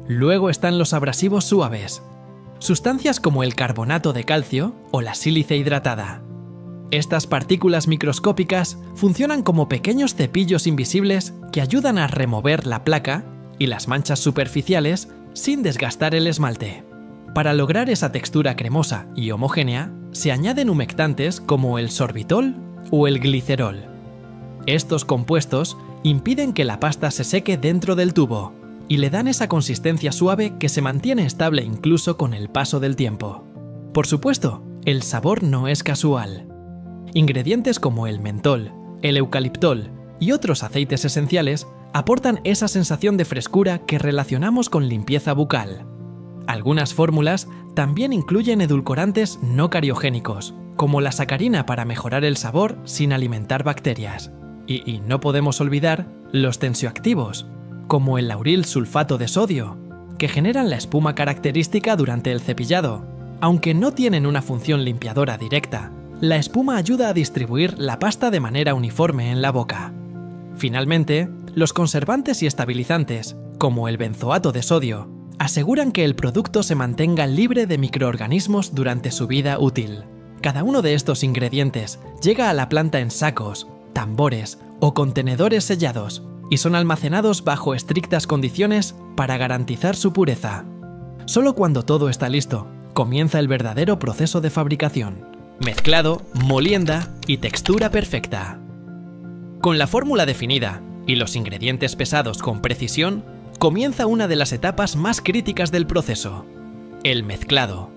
Luego están los abrasivos suaves, sustancias como el carbonato de calcio o la sílice hidratada. Estas partículas microscópicas funcionan como pequeños cepillos invisibles que ayudan a remover la placa y las manchas superficiales sin desgastar el esmalte. Para lograr esa textura cremosa y homogénea, se añaden humectantes como el sorbitol o el glicerol. Estos compuestos impiden que la pasta se seque dentro del tubo y le dan esa consistencia suave que se mantiene estable incluso con el paso del tiempo. Por supuesto, el sabor no es casual. Ingredientes como el mentol, el eucaliptol y otros aceites esenciales aportan esa sensación de frescura que relacionamos con limpieza bucal. Algunas fórmulas también incluyen edulcorantes no cariogénicos, como la sacarina para mejorar el sabor sin alimentar bacterias. Y no podemos olvidar los tensioactivos, como el lauril sulfato de sodio, que generan la espuma característica durante el cepillado. Aunque no tienen una función limpiadora directa, la espuma ayuda a distribuir la pasta de manera uniforme en la boca. Finalmente, los conservantes y estabilizantes, como el benzoato de sodio, aseguran que el producto se mantenga libre de microorganismos durante su vida útil. Cada uno de estos ingredientes llega a la planta en sacos, tambores o contenedores sellados y son almacenados bajo estrictas condiciones para garantizar su pureza. Solo cuando todo está listo, comienza el verdadero proceso de fabricación: mezclado, molienda y textura perfecta. Con la fórmula definida y los ingredientes pesados con precisión, comienza una de las etapas más críticas del proceso: el mezclado.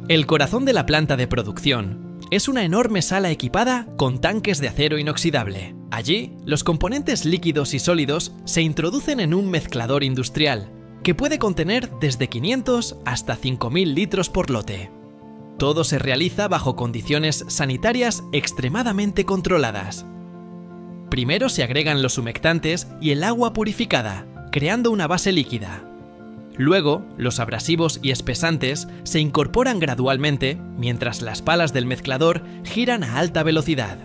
El corazón de la planta de producción es una enorme sala equipada con tanques de acero inoxidable. Allí, los componentes líquidos y sólidos se introducen en un mezclador industrial, que puede contener desde 500 hasta 5.000 litros por lote. Todo se realiza bajo condiciones sanitarias extremadamente controladas. Primero se agregan los humectantes y el agua purificada, creando una base líquida. Luego, los abrasivos y espesantes se incorporan gradualmente mientras las palas del mezclador giran a alta velocidad.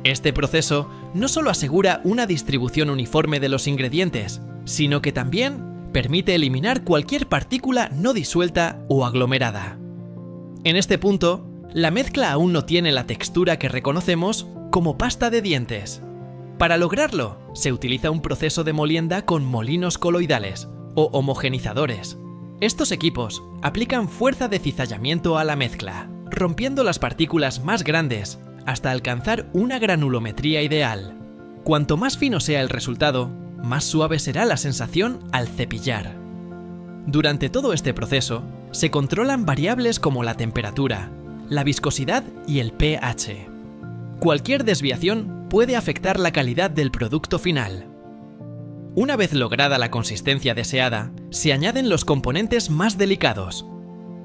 Este proceso no solo asegura una distribución uniforme de los ingredientes, sino que también permite eliminar cualquier partícula no disuelta o aglomerada. En este punto, la mezcla aún no tiene la textura que reconocemos como pasta de dientes. Para lograrlo, se utiliza un proceso de molienda con molinos coloidales o homogenizadores. Estos equipos aplican fuerza de cizallamiento a la mezcla, rompiendo las partículas más grandes hasta alcanzar una granulometría ideal. Cuanto más fino sea el resultado, más suave será la sensación al cepillar. Durante todo este proceso, se controlan variables como la temperatura, la viscosidad y el pH. Cualquier desviación puede afectar la calidad del producto final. Una vez lograda la consistencia deseada, se añaden los componentes más delicados: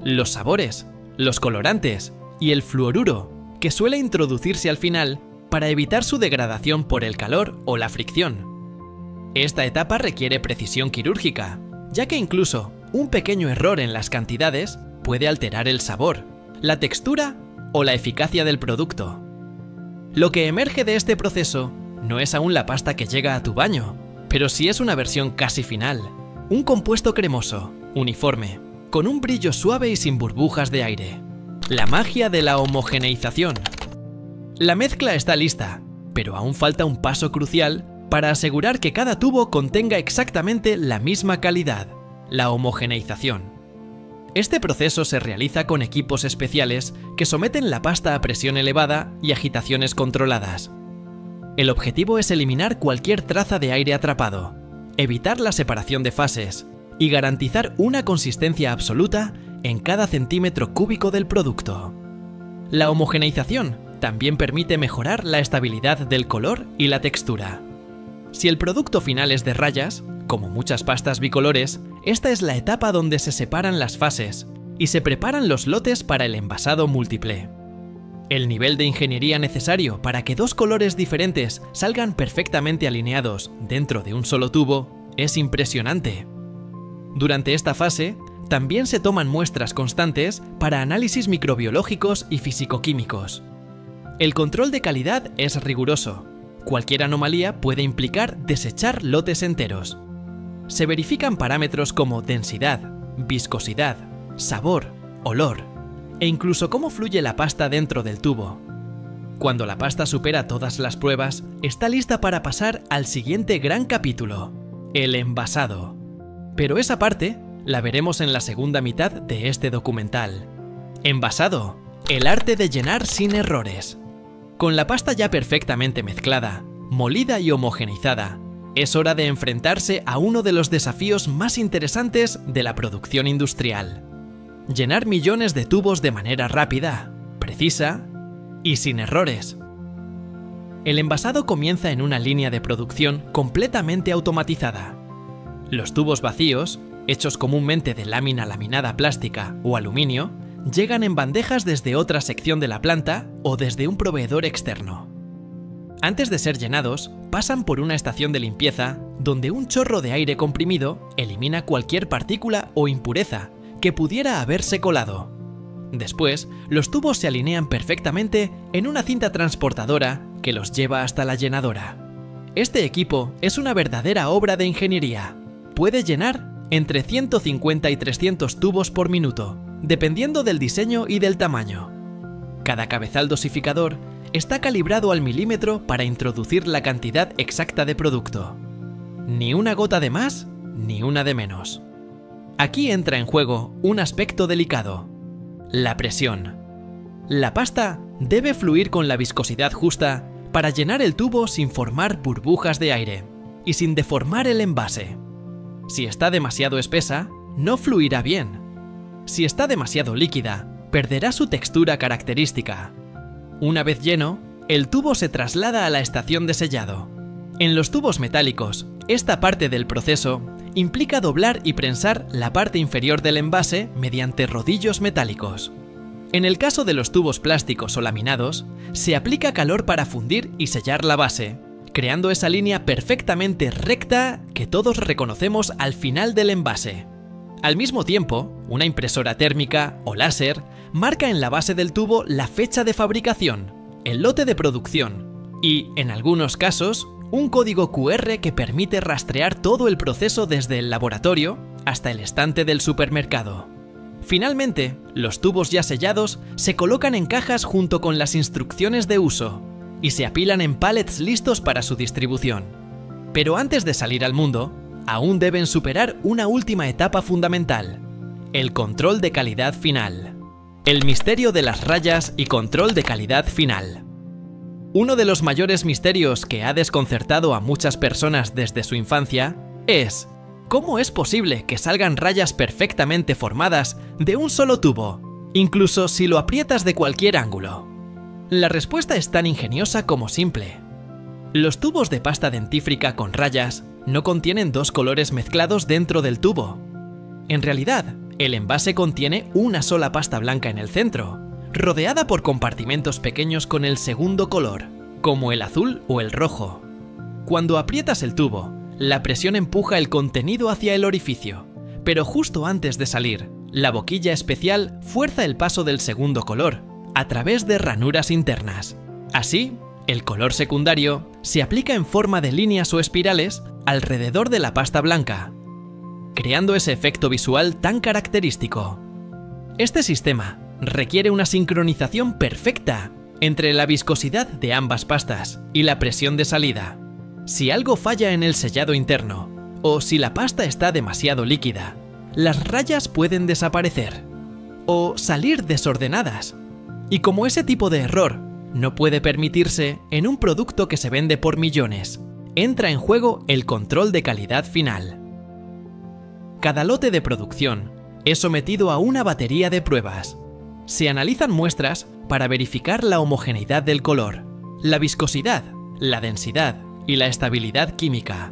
los sabores, los colorantes y el fluoruro, que suele introducirse al final para evitar su degradación por el calor o la fricción. Esta etapa requiere precisión quirúrgica, ya que incluso un pequeño error en las cantidades puede alterar el sabor, la textura o la eficacia del producto. Lo que emerge de este proceso no es aún la pasta que llega a tu baño, pero sí es una versión casi final, un compuesto cremoso, uniforme, con un brillo suave y sin burbujas de aire. La magia de la homogeneización. La mezcla está lista, pero aún falta un paso crucial para asegurar que cada tubo contenga exactamente la misma calidad: la homogeneización. Este proceso se realiza con equipos especiales que someten la pasta a presión elevada y agitaciones controladas. El objetivo es eliminar cualquier traza de aire atrapado, evitar la separación de fases y garantizar una consistencia absoluta en cada centímetro cúbico del producto. La homogeneización también permite mejorar la estabilidad del color y la textura. Si el producto final es de rayas, como muchas pastas bicolores, esta es la etapa donde se separan las fases y se preparan los lotes para el envasado múltiple. El nivel de ingeniería necesario para que dos colores diferentes salgan perfectamente alineados dentro de un solo tubo es impresionante. Durante esta fase, también se toman muestras constantes para análisis microbiológicos y fisicoquímicos. El control de calidad es riguroso. Cualquier anomalía puede implicar desechar lotes enteros. Se verifican parámetros como densidad, viscosidad, sabor, olor e incluso cómo fluye la pasta dentro del tubo. Cuando la pasta supera todas las pruebas, está lista para pasar al siguiente gran capítulo: el envasado. Pero esa parte la veremos en la segunda mitad de este documental. Envasado, el arte de llenar sin errores. Con la pasta ya perfectamente mezclada, molida y homogeneizada, es hora de enfrentarse a uno de los desafíos más interesantes de la producción industrial. Llenar millones de tubos de manera rápida, precisa y sin errores. El envasado comienza en una línea de producción completamente automatizada. Los tubos vacíos, hechos comúnmente de lámina laminada plástica o aluminio, llegan en bandejas desde otra sección de la planta o desde un proveedor externo. Antes de ser llenados, pasan por una estación de limpieza donde un chorro de aire comprimido elimina cualquier partícula o impureza que pudiera haberse colado. Después, los tubos se alinean perfectamente en una cinta transportadora que los lleva hasta la llenadora. Este equipo es una verdadera obra de ingeniería. Puede llenar entre 150 y 300 tubos por minuto, dependiendo del diseño y del tamaño. Cada cabezal dosificador está calibrado al milímetro para introducir la cantidad exacta de producto. Ni una gota de más, ni una de menos. Aquí entra en juego un aspecto delicado: la presión. La pasta debe fluir con la viscosidad justa para llenar el tubo sin formar burbujas de aire y sin deformar el envase. Si está demasiado espesa, no fluirá bien. Si está demasiado líquida, perderá su textura característica. Una vez lleno, el tubo se traslada a la estación de sellado. En los tubos metálicos, esta parte del proceso implica doblar y prensar la parte inferior del envase mediante rodillos metálicos. En el caso de los tubos plásticos o laminados, se aplica calor para fundir y sellar la base, creando esa línea perfectamente recta que todos reconocemos al final del envase. Al mismo tiempo, una impresora térmica o láser marca en la base del tubo la fecha de fabricación, el lote de producción y, en algunos casos, un código QR que permite rastrear todo el proceso desde el laboratorio hasta el estante del supermercado. Finalmente, los tubos ya sellados se colocan en cajas junto con las instrucciones de uso y se apilan en pallets listos para su distribución. Pero antes de salir al mundo, aún deben superar una última etapa fundamental: el control de calidad final. El misterio de las rayas y control de calidad final. Uno de los mayores misterios que ha desconcertado a muchas personas desde su infancia es: ¿cómo es posible que salgan rayas perfectamente formadas de un solo tubo, incluso si lo aprietas de cualquier ángulo? La respuesta es tan ingeniosa como simple. Los tubos de pasta dentífrica con rayas no contienen dos colores mezclados dentro del tubo. En realidad, el envase contiene una sola pasta blanca en el centro, rodeada por compartimentos pequeños con el segundo color, como el azul o el rojo. Cuando aprietas el tubo, la presión empuja el contenido hacia el orificio, pero justo antes de salir, la boquilla especial fuerza el paso del segundo color, a través de ranuras internas. Así, el color secundario se aplica en forma de líneas o espirales alrededor de la pasta blanca, creando ese efecto visual tan característico. Este sistema requiere una sincronización perfecta entre la viscosidad de ambas pastas y la presión de salida. Si algo falla en el sellado interno, o si la pasta está demasiado líquida, las rayas pueden desaparecer o salir desordenadas. Y como ese tipo de error no puede permitirse en un producto que se vende por millones, entra en juego el control de calidad final. Cada lote de producción es sometido a una batería de pruebas. Se analizan muestras para verificar la homogeneidad del color, la viscosidad, la densidad y la estabilidad química.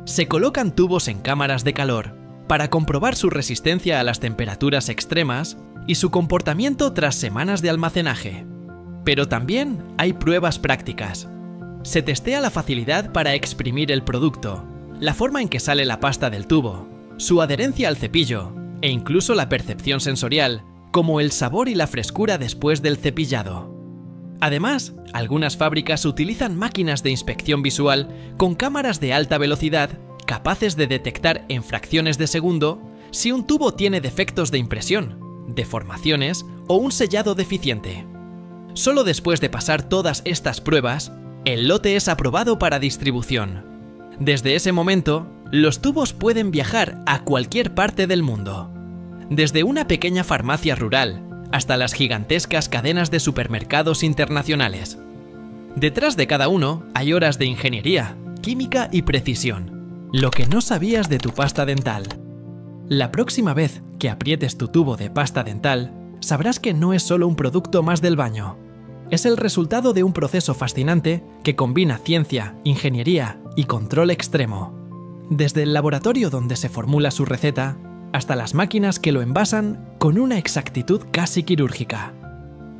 Se colocan tubos en cámaras de calor para comprobar su resistencia a las temperaturas extremas y su comportamiento tras semanas de almacenaje. Pero también hay pruebas prácticas. Se testea la facilidad para exprimir el producto, la forma en que sale la pasta del tubo, su adherencia al cepillo e incluso la percepción sensorial, como el sabor y la frescura después del cepillado. Además, algunas fábricas utilizan máquinas de inspección visual con cámaras de alta velocidad capaces de detectar en fracciones de segundo si un tubo tiene defectos de impresión, deformaciones o un sellado deficiente. Solo después de pasar todas estas pruebas, el lote es aprobado para distribución. Desde ese momento, Los tubos pueden viajar a cualquier parte del mundo. Desde una pequeña farmacia rural hasta las gigantescas cadenas de supermercados internacionales. Detrás de cada uno hay horas de ingeniería, química y precisión. Lo que no sabías de tu pasta dental. La próxima vez que aprietes tu tubo de pasta dental, sabrás que no es solo un producto más del baño. Es el resultado de un proceso fascinante que combina ciencia, ingeniería y control extremo. Desde el laboratorio donde se formula su receta, hasta las máquinas que lo envasan con una exactitud casi quirúrgica.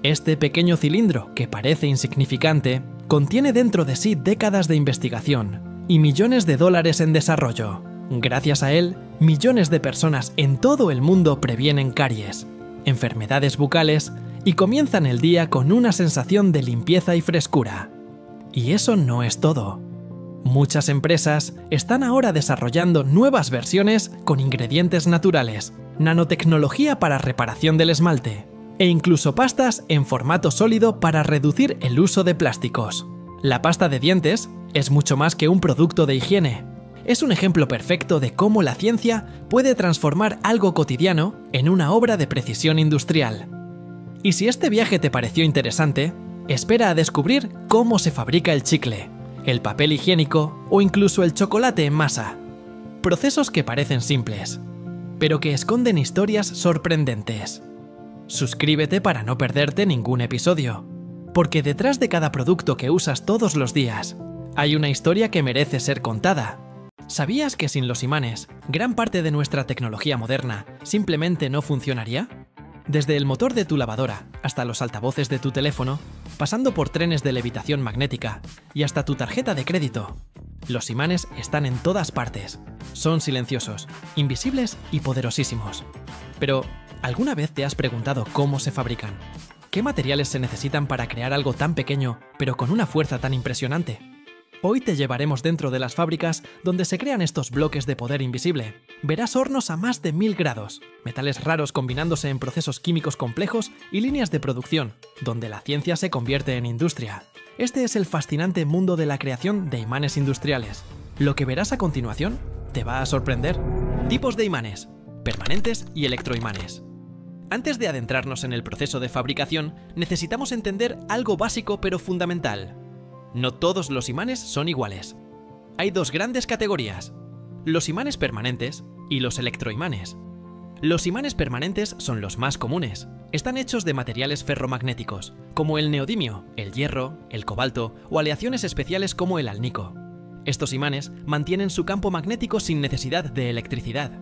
Este pequeño cilindro, que parece insignificante, contiene dentro de sí décadas de investigación y millones de dólares en desarrollo. Gracias a él, millones de personas en todo el mundo previenen caries, enfermedades bucales y comienzan el día con una sensación de limpieza y frescura. Y eso no es todo. Muchas empresas están ahora desarrollando nuevas versiones con ingredientes naturales, nanotecnología para reparación del esmalte e incluso pastas en formato sólido para reducir el uso de plásticos. La pasta de dientes es mucho más que un producto de higiene. Es un ejemplo perfecto de cómo la ciencia puede transformar algo cotidiano en una obra de precisión industrial. Y si este viaje te pareció interesante, espera a descubrir cómo se fabrica el chicle, el papel higiénico o incluso el chocolate en masa. Procesos que parecen simples, pero que esconden historias sorprendentes. Suscríbete para no perderte ningún episodio, porque detrás de cada producto que usas todos los días, hay una historia que merece ser contada. ¿Sabías que sin los imanes, gran parte de nuestra tecnología moderna simplemente no funcionaría? Desde el motor de tu lavadora hasta los altavoces de tu teléfono, pasando por trenes de levitación magnética y hasta tu tarjeta de crédito. Los imanes están en todas partes. Son silenciosos, invisibles y poderosísimos. Pero, ¿alguna vez te has preguntado cómo se fabrican? ¿Qué materiales se necesitan para crear algo tan pequeño, pero con una fuerza tan impresionante? Hoy te llevaremos dentro de las fábricas donde se crean estos bloques de poder invisible. Verás hornos a más de 1000 grados, metales raros combinándose en procesos químicos complejos y líneas de producción, donde la ciencia se convierte en industria. Este es el fascinante mundo de la creación de imanes industriales. Lo que verás a continuación te va a sorprender. Tipos de imanes: permanentes y electroimanes. Antes de adentrarnos en el proceso de fabricación, necesitamos entender algo básico pero fundamental. No todos los imanes son iguales. Hay dos grandes categorías: los imanes permanentes y los electroimanes. Los imanes permanentes son los más comunes. Están hechos de materiales ferromagnéticos, como el neodimio, el hierro, el cobalto o aleaciones especiales como el alnico. Estos imanes mantienen su campo magnético sin necesidad de electricidad.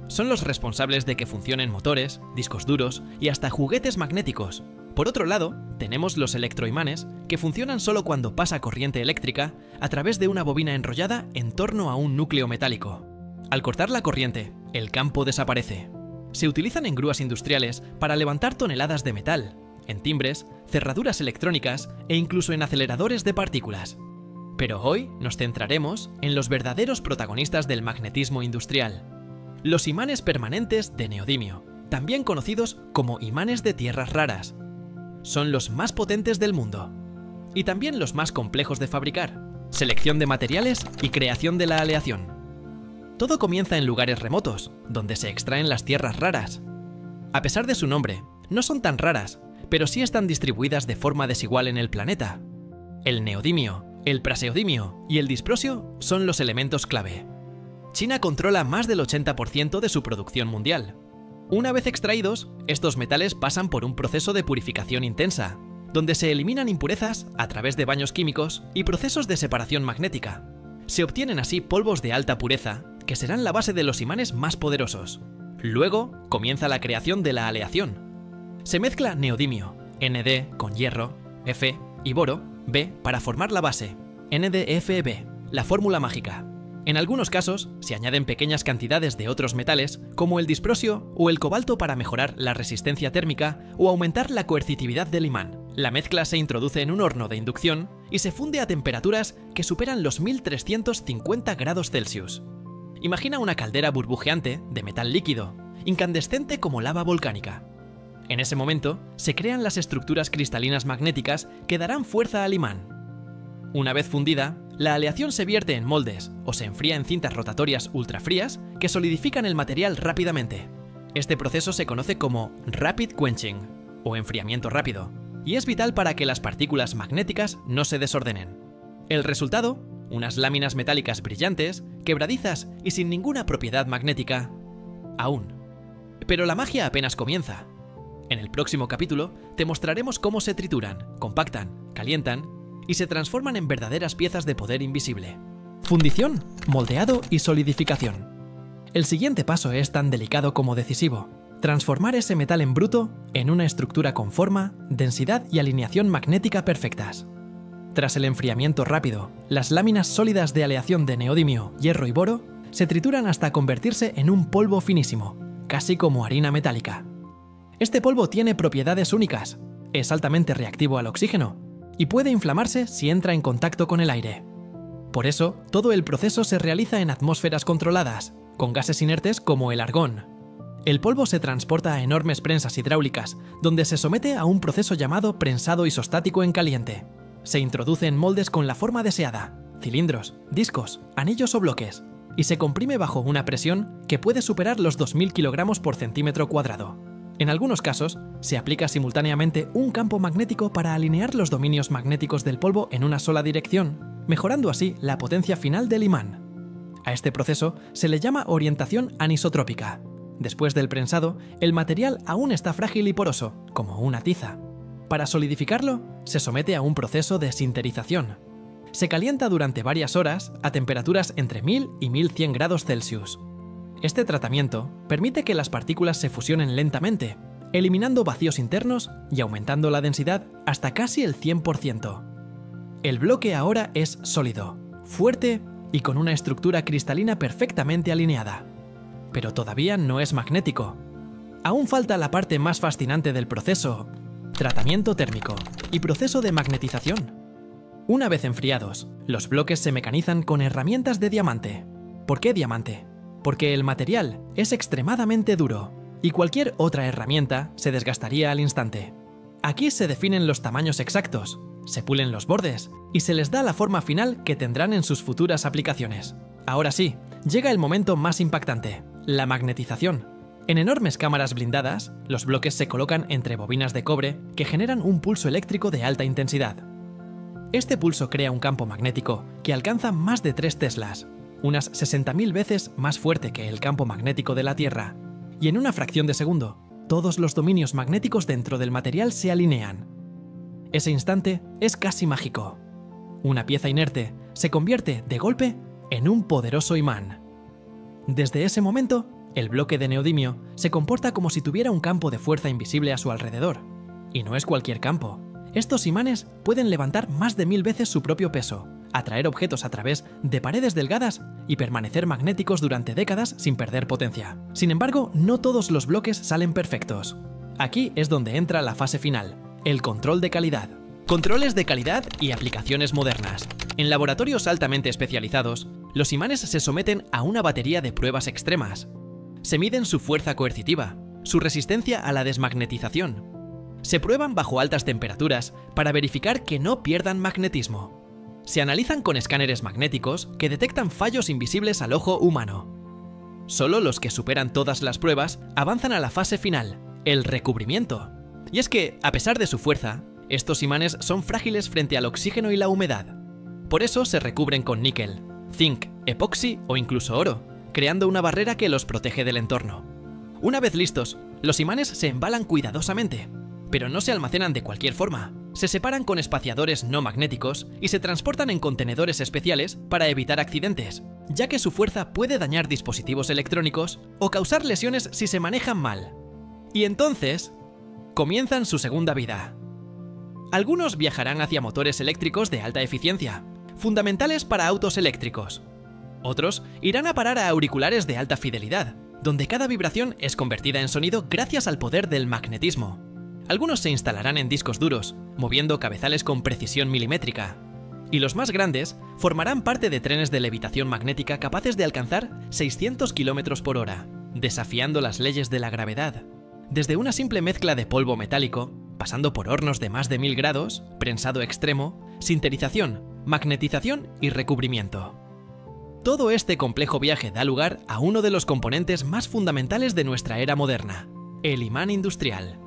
Son los responsables de que funcionen motores, discos duros y hasta juguetes magnéticos. Por otro lado, tenemos los electroimanes, que funcionan solo cuando pasa corriente eléctrica a través de una bobina enrollada en torno a un núcleo metálico. Al cortar la corriente, el campo desaparece. Se utilizan en grúas industriales para levantar toneladas de metal, en timbres, cerraduras electrónicas e incluso en aceleradores de partículas. Pero hoy nos centraremos en los verdaderos protagonistas del magnetismo industrial: los imanes permanentes de neodimio, también conocidos como imanes de tierras raras. Son los más potentes del mundo y también los más complejos de fabricar. Selección de materiales y creación de la aleación. Todo comienza en lugares remotos, donde se extraen las tierras raras. A pesar de su nombre, no son tan raras, pero sí están distribuidas de forma desigual en el planeta. El neodimio, el praseodimio y el disprosio son los elementos clave. China controla más del 80% de su producción mundial. Una vez extraídos, estos metales pasan por un proceso de purificación intensa, donde se eliminan impurezas a través de baños químicos y procesos de separación magnética. Se obtienen así polvos de alta pureza, que serán la base de los imanes más poderosos. Luego comienza la creación de la aleación. Se mezcla neodimio, Nd con hierro, Fe, y boro, B, para formar la base, NdFeB, la fórmula mágica. En algunos casos, se añaden pequeñas cantidades de otros metales, como el disprosio o el cobalto, para mejorar la resistencia térmica o aumentar la coercitividad del imán. La mezcla se introduce en un horno de inducción y se funde a temperaturas que superan los 1350 grados Celsius. Imagina una caldera burbujeante de metal líquido, incandescente como lava volcánica. En ese momento, se crean las estructuras cristalinas magnéticas que darán fuerza al imán. Una vez fundida, La aleación se vierte en moldes o se enfría en cintas rotatorias ultrafrías que solidifican el material rápidamente. Este proceso se conoce como rapid quenching o enfriamiento rápido y es vital para que las partículas magnéticas no se desordenen. El resultado, unas láminas metálicas brillantes, quebradizas y sin ninguna propiedad magnética. Aún. Pero la magia apenas comienza. En el próximo capítulo te mostraremos cómo se trituran, compactan, calientan y se transforman en verdaderas piezas de poder invisible. Fundición, moldeado y solidificación. El siguiente paso es tan delicado como decisivo: transformar ese metal en bruto en una estructura con forma, densidad y alineación magnética perfectas. Tras el enfriamiento rápido, las láminas sólidas de aleación de neodimio, hierro y boro se trituran hasta convertirse en un polvo finísimo, casi como harina metálica. Este polvo tiene propiedades únicas, es altamente reactivo al oxígeno y puede inflamarse si entra en contacto con el aire. Por eso, todo el proceso se realiza en atmósferas controladas, con gases inertes como el argón. El polvo se transporta a enormes prensas hidráulicas, donde se somete a un proceso llamado prensado isostático en caliente. Se introduce en moldes con la forma deseada, cilindros, discos, anillos o bloques, y se comprime bajo una presión que puede superar los 2000 kg por centímetro cuadrado. En algunos casos, se aplica simultáneamente un campo magnético para alinear los dominios magnéticos del polvo en una sola dirección, mejorando así la potencia final del imán. A este proceso se le llama orientación anisotrópica. Después del prensado, el material aún está frágil y poroso, como una tiza. Para solidificarlo, se somete a un proceso de sinterización. Se calienta durante varias horas a temperaturas entre 1000 y 1100 grados Celsius. Este tratamiento permite que las partículas se fusionen lentamente, eliminando vacíos internos y aumentando la densidad hasta casi el 100%. El bloque ahora es sólido, fuerte y con una estructura cristalina perfectamente alineada. Pero todavía no es magnético. Aún falta la parte más fascinante del proceso: tratamiento térmico y proceso de magnetización. Una vez enfriados, los bloques se mecanizan con herramientas de diamante. ¿Por qué diamante? Porque el material es extremadamente duro y cualquier otra herramienta se desgastaría al instante. Aquí se definen los tamaños exactos, se pulen los bordes y se les da la forma final que tendrán en sus futuras aplicaciones. Ahora sí, llega el momento más impactante: la magnetización. En enormes cámaras blindadas, los bloques se colocan entre bobinas de cobre que generan un pulso eléctrico de alta intensidad. Este pulso crea un campo magnético que alcanza más de 3 teslas, unas 60.000 veces más fuerte que el campo magnético de la Tierra, y en una fracción de segundo, todos los dominios magnéticos dentro del material se alinean. Ese instante es casi mágico. Una pieza inerte se convierte, de golpe, en un poderoso imán. Desde ese momento, el bloque de neodimio se comporta como si tuviera un campo de fuerza invisible a su alrededor. Y no es cualquier campo. Estos imanes pueden levantar más de 1000 veces su propio peso, atraer objetos a través de paredes delgadas y permanecer magnéticos durante décadas sin perder potencia. Sin embargo, no todos los bloques salen perfectos. Aquí es donde entra la fase final: el control de calidad. Controles de calidad y aplicaciones modernas. En laboratorios altamente especializados, los imanes se someten a una batería de pruebas extremas. Se miden su fuerza coercitiva, su resistencia a la desmagnetización. Se prueban bajo altas temperaturas para verificar que no pierdan magnetismo. Se analizan con escáneres magnéticos que detectan fallos invisibles al ojo humano. Solo los que superan todas las pruebas avanzan a la fase final: el recubrimiento. Y es que, a pesar de su fuerza, estos imanes son frágiles frente al oxígeno y la humedad. Por eso se recubren con níquel, zinc, epoxi o incluso oro, creando una barrera que los protege del entorno. Una vez listos, los imanes se embalan cuidadosamente, pero no se almacenan de cualquier forma. Se separan con espaciadores no magnéticos y se transportan en contenedores especiales para evitar accidentes, ya que su fuerza puede dañar dispositivos electrónicos o causar lesiones si se manejan mal. Y entonces, comienzan su segunda vida. Algunos viajarán hacia motores eléctricos de alta eficiencia, fundamentales para autos eléctricos. Otros irán a parar a auriculares de alta fidelidad, donde cada vibración es convertida en sonido gracias al poder del magnetismo. Algunos se instalarán en discos duros, moviendo cabezales con precisión milimétrica. Y los más grandes formarán parte de trenes de levitación magnética capaces de alcanzar 600 km por hora, desafiando las leyes de la gravedad. Desde una simple mezcla de polvo metálico, pasando por hornos de más de 1000 grados, prensado extremo, sinterización magnetización y recubrimiento. Todo este complejo viaje da lugar a uno de los componentes más fundamentales de nuestra era moderna, el imán industrial.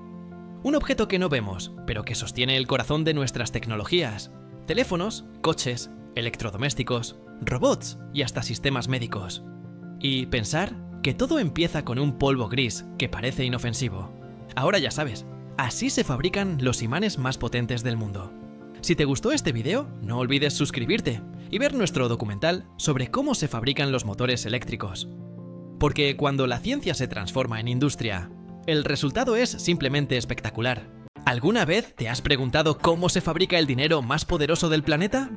Un objeto que no vemos, pero que sostiene el corazón de nuestras tecnologías: teléfonos, coches, electrodomésticos, robots y hasta sistemas médicos. Y pensar que todo empieza con un polvo gris que parece inofensivo. Ahora ya sabes, así se fabrican los imanes más potentes del mundo. Si te gustó este video, no olvides suscribirte y ver nuestro documental sobre cómo se fabrican los motores eléctricos. Porque cuando la ciencia se transforma en industria, el resultado es simplemente espectacular. ¿Alguna vez te has preguntado cómo se fabrica el dinero más poderoso del planeta?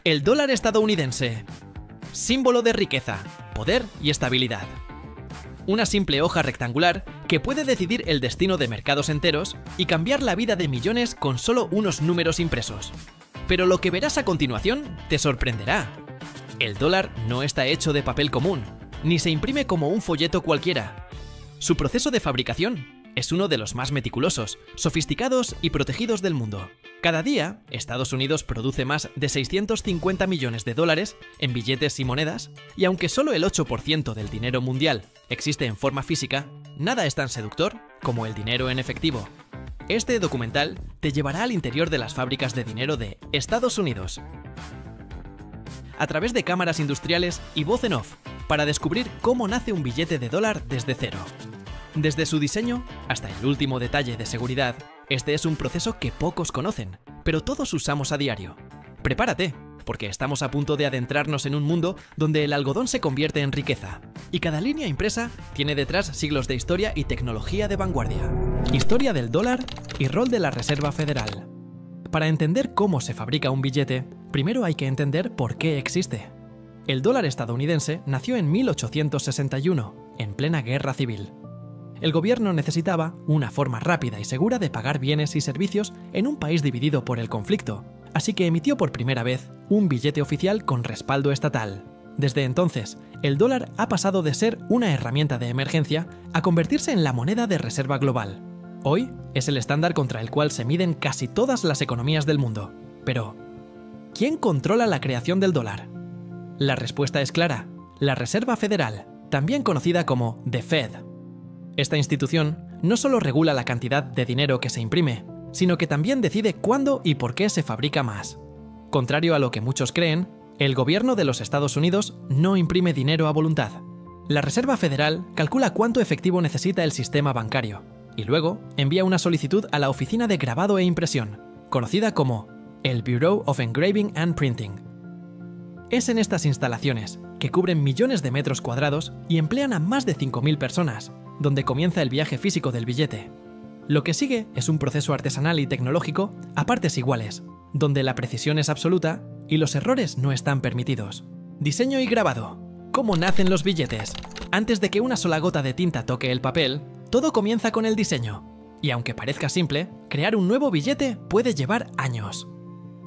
El dólar estadounidense. Símbolo de riqueza, poder y estabilidad. Una simple hoja rectangular que puede decidir el destino de mercados enteros y cambiar la vida de millones con solo unos números impresos. Pero lo que verás a continuación te sorprenderá. El dólar no está hecho de papel común, ni se imprime como un folleto cualquiera. Su proceso de fabricación es uno de los más meticulosos, sofisticados y protegidos del mundo. Cada día, Estados Unidos produce más de 650 millones de dólares en billetes y monedas, y aunque solo el 8% del dinero mundial existe en forma física, nada es tan seductor como el dinero en efectivo. Este documental te llevará al interior de las fábricas de dinero de Estados Unidos, a través de cámaras industriales y voz en off, para descubrir cómo nace un billete de dólar desde cero. Desde su diseño hasta el último detalle de seguridad, este es un proceso que pocos conocen, pero todos usamos a diario. Prepárate, porque estamos a punto de adentrarnos en un mundo donde el algodón se convierte en riqueza, y cada línea impresa tiene detrás siglos de historia y tecnología de vanguardia. Historia del dólar y rol de la Reserva Federal. Para entender cómo se fabrica un billete, primero hay que entender por qué existe. El dólar estadounidense nació en 1861, en plena guerra civil. El gobierno necesitaba una forma rápida y segura de pagar bienes y servicios en un país dividido por el conflicto, así que emitió por primera vez un billete oficial con respaldo estatal. Desde entonces, el dólar ha pasado de ser una herramienta de emergencia a convertirse en la moneda de reserva global. Hoy es el estándar contra el cual se miden casi todas las economías del mundo. Pero, ¿quién controla la creación del dólar? La respuesta es clara: la Reserva Federal, también conocida como The Fed. Esta institución no solo regula la cantidad de dinero que se imprime, sino que también decide cuándo y por qué se fabrica más. Contrario a lo que muchos creen, el gobierno de los Estados Unidos no imprime dinero a voluntad. La Reserva Federal calcula cuánto efectivo necesita el sistema bancario y luego envía una solicitud a la Oficina de Grabado e Impresión, conocida como el Bureau of Engraving and Printing. Es en estas instalaciones, que cubren millones de metros cuadrados y emplean a más de 5.000 personas, donde comienza el viaje físico del billete. Lo que sigue es un proceso artesanal y tecnológico a partes iguales, donde la precisión es absoluta y los errores no están permitidos. Diseño y grabado. ¿Cómo nacen los billetes? Antes de que una sola gota de tinta toque el papel, todo comienza con el diseño. Y aunque parezca simple, crear un nuevo billete puede llevar años.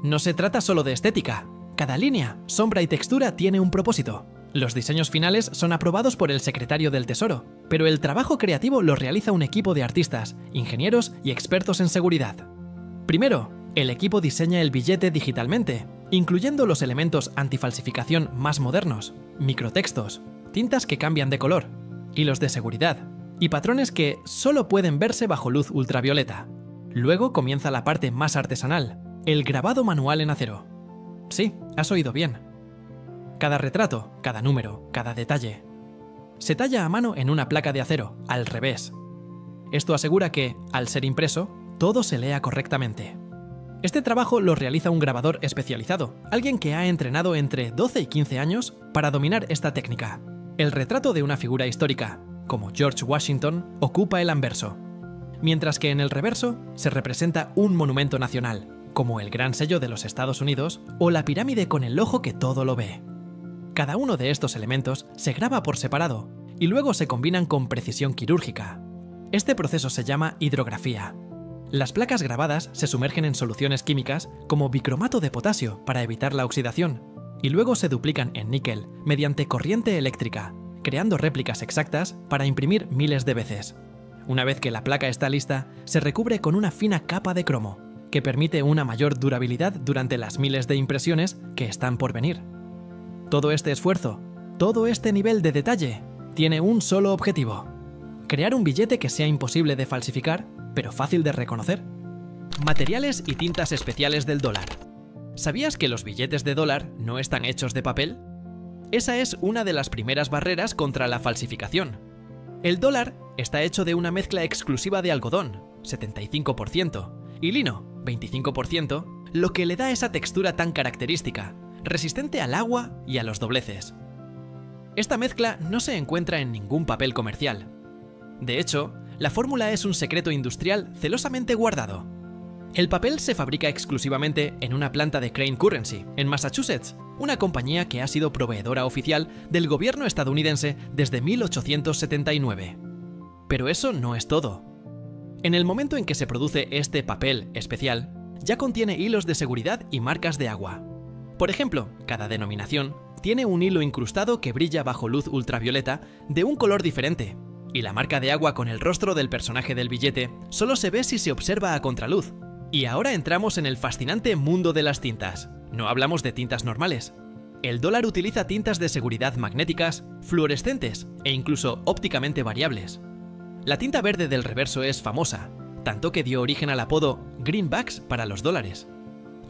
No se trata solo de estética. Cada línea, sombra y textura tiene un propósito. Los diseños finales son aprobados por el secretario del Tesoro, pero el trabajo creativo lo realiza un equipo de artistas, ingenieros y expertos en seguridad. Primero, el equipo diseña el billete digitalmente, incluyendo los elementos antifalsificación más modernos, microtextos, tintas que cambian de color, hilos de seguridad y patrones que solo pueden verse bajo luz ultravioleta. Luego comienza la parte más artesanal, el grabado manual en acero. Sí, has oído bien. Cada retrato, cada número, cada detalle se talla a mano en una placa de acero, al revés. Esto asegura que, al ser impreso, todo se lea correctamente. Este trabajo lo realiza un grabador especializado, alguien que ha entrenado entre 12 y 15 años para dominar esta técnica. El retrato de una figura histórica, como George Washington, ocupa el anverso, mientras que en el reverso se representa un monumento nacional, como el Gran Sello de los Estados Unidos o la pirámide con el ojo que todo lo ve. Cada uno de estos elementos se graba por separado y luego se combinan con precisión quirúrgica. Este proceso se llama hidrografía. Las placas grabadas se sumergen en soluciones químicas como bicromato de potasio para evitar la oxidación y luego se duplican en níquel mediante corriente eléctrica, creando réplicas exactas para imprimir miles de veces. Una vez que la placa está lista, se recubre con una fina capa de cromo, que permite una mayor durabilidad durante las miles de impresiones que están por venir. Todo este esfuerzo, todo este nivel de detalle, tiene un solo objetivo: crear un billete que sea imposible de falsificar, pero fácil de reconocer. Materiales y tintas especiales del dólar. ¿Sabías que los billetes de dólar no están hechos de papel? Esa es una de las primeras barreras contra la falsificación. El dólar está hecho de una mezcla exclusiva de algodón, 75%, y lino, 25%, lo que le da esa textura tan característica, resistente al agua y a los dobleces. Esta mezcla no se encuentra en ningún papel comercial. De hecho, la fórmula es un secreto industrial celosamente guardado. El papel se fabrica exclusivamente en una planta de Crane Currency, en Massachusetts, una compañía que ha sido proveedora oficial del gobierno estadounidense desde 1879. Pero eso no es todo. En el momento en que se produce este papel especial, ya contiene hilos de seguridad y marcas de agua. Por ejemplo, cada denominación tiene un hilo incrustado que brilla bajo luz ultravioleta de un color diferente, y la marca de agua con el rostro del personaje del billete solo se ve si se observa a contraluz. Y ahora entramos en el fascinante mundo de las tintas. No hablamos de tintas normales. El dólar utiliza tintas de seguridad magnéticas, fluorescentes e incluso ópticamente variables. La tinta verde del reverso es famosa, tanto que dio origen al apodo greenbacks para los dólares.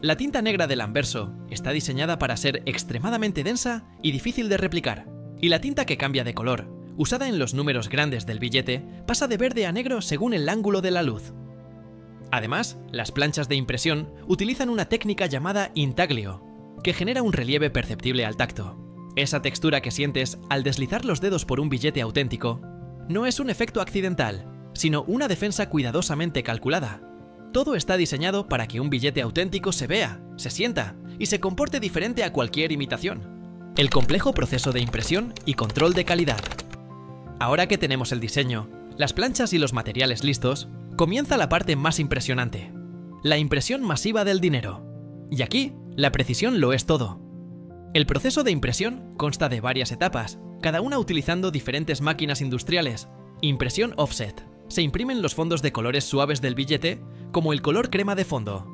La tinta negra del anverso está diseñada para ser extremadamente densa y difícil de replicar. Y la tinta que cambia de color, usada en los números grandes del billete, pasa de verde a negro según el ángulo de la luz. Además, las planchas de impresión utilizan una técnica llamada intaglio, que genera un relieve perceptible al tacto. Esa textura que sientes al deslizar los dedos por un billete auténtico no es un efecto accidental, sino una defensa cuidadosamente calculada. Todo está diseñado para que un billete auténtico se vea, se sienta y se comporte diferente a cualquier imitación. El complejo proceso de impresión y control de calidad. Ahora que tenemos el diseño, las planchas y los materiales listos, comienza la parte más impresionante: la impresión masiva del dinero. Y aquí, la precisión lo es todo. El proceso de impresión consta de varias etapas, cada una utilizando diferentes máquinas industriales. Impresión offset. Se imprimen los fondos de colores suaves del billete, como el color crema de fondo.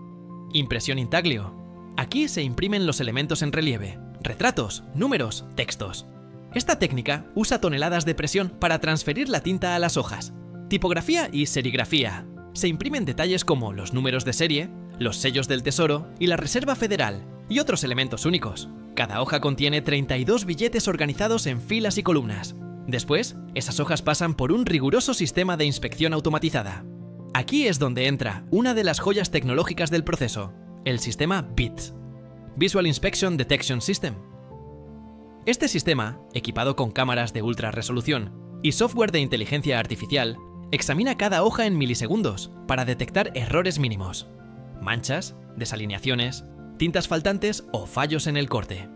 Impresión intaglio. Aquí se imprimen los elementos en relieve: retratos, números, textos. Esta técnica usa toneladas de presión para transferir la tinta a las hojas. Tipografía y serigrafía. Se imprimen detalles como los números de serie, los sellos del Tesoro y la Reserva Federal, y otros elementos únicos. Cada hoja contiene 32 billetes organizados en filas y columnas. Después, esas hojas pasan por un riguroso sistema de inspección automatizada. Aquí es donde entra una de las joyas tecnológicas del proceso, el sistema VIDS, Visual Inspection Detection System. Este sistema, equipado con cámaras de ultra resolución y software de inteligencia artificial, examina cada hoja en milisegundos para detectar errores mínimos: manchas, desalineaciones, tintas faltantes o fallos en el corte.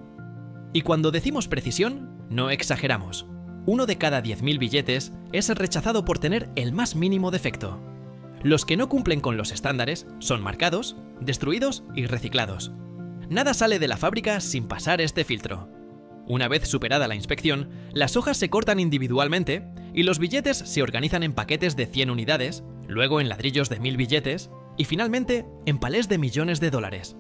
Y cuando decimos precisión, no exageramos. 1 de cada 10.000 billetes es rechazado por tener el más mínimo defecto. Los que no cumplen con los estándares son marcados, destruidos y reciclados. Nada sale de la fábrica sin pasar este filtro. Una vez superada la inspección, las hojas se cortan individualmente y los billetes se organizan en paquetes de 100 unidades, luego en ladrillos de 1000 billetes y finalmente en palés de millones de dólares.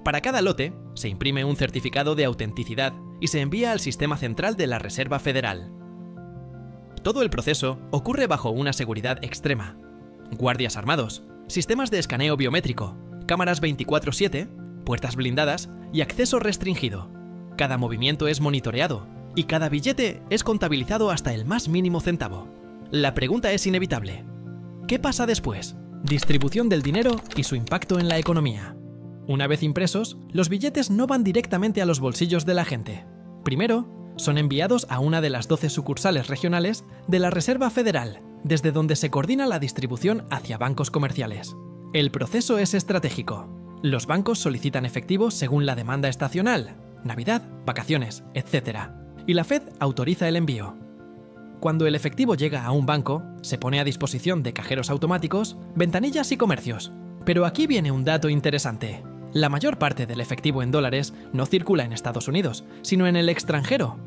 Para cada lote, se imprime un certificado de autenticidad y se envía al sistema central de la Reserva Federal. Todo el proceso ocurre bajo una seguridad extrema: guardias armados, sistemas de escaneo biométrico, cámaras 24/7, puertas blindadas y acceso restringido. Cada movimiento es monitoreado y cada billete es contabilizado hasta el más mínimo centavo. La pregunta es inevitable: ¿qué pasa después? Distribución del dinero y su impacto en la economía. Una vez impresos, los billetes no van directamente a los bolsillos de la gente. Primero, son enviados a una de las 12 sucursales regionales de la Reserva Federal, desde donde se coordina la distribución hacia bancos comerciales. El proceso es estratégico. Los bancos solicitan efectivo según la demanda estacional, Navidad, vacaciones, etc. Y la Fed autoriza el envío. Cuando el efectivo llega a un banco, se pone a disposición de cajeros automáticos, ventanillas y comercios. Pero aquí viene un dato interesante: la mayor parte del efectivo en dólares no circula en Estados Unidos, sino en el extranjero.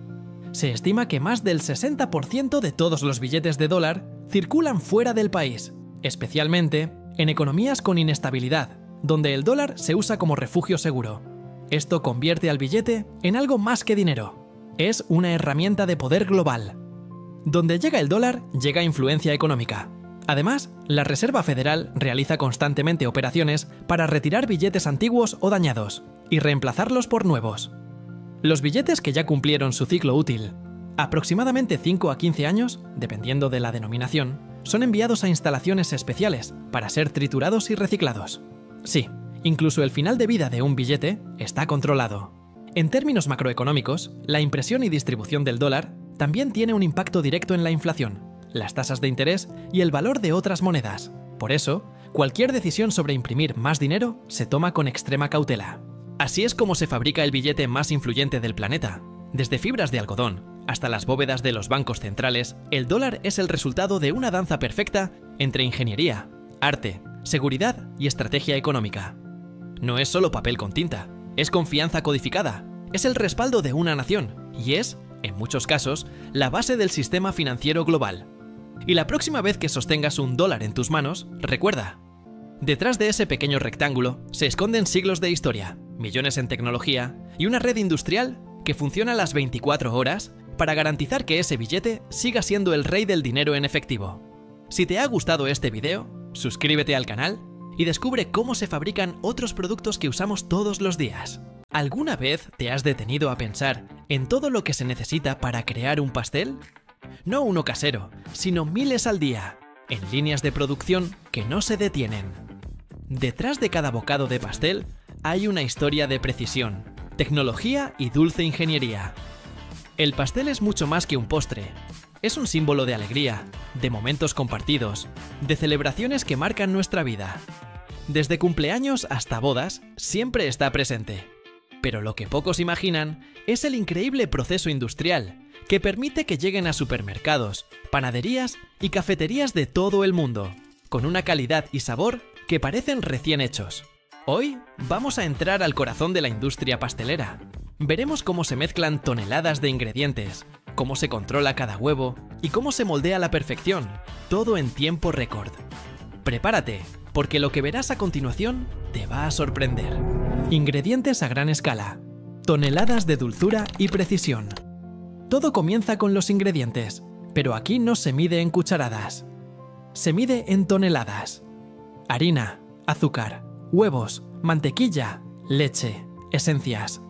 Se estima que más del 60% de todos los billetes de dólar circulan fuera del país, especialmente en economías con inestabilidad, donde el dólar se usa como refugio seguro. Esto convierte al billete en algo más que dinero. Es una herramienta de poder global. Donde llega el dólar, llega influencia económica. Además, la Reserva Federal realiza constantemente operaciones para retirar billetes antiguos o dañados y reemplazarlos por nuevos. Los billetes que ya cumplieron su ciclo útil, aproximadamente 5 a 15 años, dependiendo de la denominación, son enviados a instalaciones especiales para ser triturados y reciclados. Sí, incluso el final de vida de un billete está controlado. En términos macroeconómicos, la impresión y distribución del dólar también tiene un impacto directo en la inflación, las tasas de interés y el valor de otras monedas. Por eso, cualquier decisión sobre imprimir más dinero se toma con extrema cautela. Así es como se fabrica el billete más influyente del planeta. Desde fibras de algodón hasta las bóvedas de los bancos centrales, el dólar es el resultado de una danza perfecta entre ingeniería, arte, seguridad y estrategia económica. No es solo papel con tinta, es confianza codificada, es el respaldo de una nación y es, en muchos casos, la base del sistema financiero global. Y la próxima vez que sostengas un dólar en tus manos, recuerda, detrás de ese pequeño rectángulo se esconden siglos de historia, millones en tecnología y una red industrial que funciona las 24 horas para garantizar que ese billete siga siendo el rey del dinero en efectivo. Si te ha gustado este video, suscríbete al canal y descubre cómo se fabrican otros productos que usamos todos los días. ¿Alguna vez te has detenido a pensar en todo lo que se necesita para crear un pastel? No uno casero, sino miles al día, en líneas de producción que no se detienen. Detrás de cada bocado de pastel hay una historia de precisión, tecnología y dulce ingeniería. El pastel es mucho más que un postre. Es un símbolo de alegría, de momentos compartidos, de celebraciones que marcan nuestra vida. Desde cumpleaños hasta bodas, siempre está presente. Pero lo que pocos imaginan es el increíble proceso industrial que permite que lleguen a supermercados, panaderías y cafeterías de todo el mundo, con una calidad y sabor que parecen recién hechos. Hoy vamos a entrar al corazón de la industria pastelera. Veremos cómo se mezclan toneladas de ingredientes, cómo se controla cada huevo y cómo se moldea a la perfección, todo en tiempo récord. Prepárate, porque lo que verás a continuación te va a sorprender. Ingredientes a gran escala. Toneladas de dulzura y precisión. Todo comienza con los ingredientes, pero aquí no se mide en cucharadas. Se mide en toneladas. Harina, azúcar, huevos, mantequilla, leche, esencias.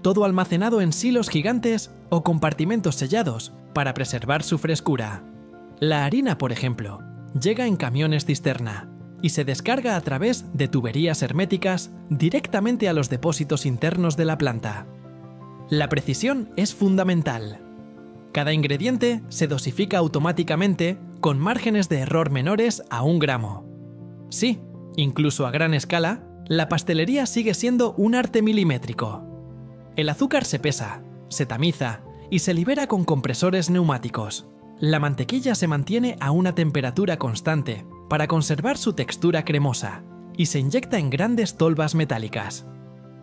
Todo almacenado en silos gigantes o compartimentos sellados para preservar su frescura. La harina, por ejemplo, llega en camiones cisterna y se descarga a través de tuberías herméticas directamente a los depósitos internos de la planta. La precisión es fundamental. Cada ingrediente se dosifica automáticamente con márgenes de error menores a 1 gramo. Sí, incluso a gran escala, la pastelería sigue siendo un arte milimétrico. El azúcar se pesa, se tamiza y se libera con compresores neumáticos. La mantequilla se mantiene a una temperatura constante para conservar su textura cremosa y se inyecta en grandes tolvas metálicas.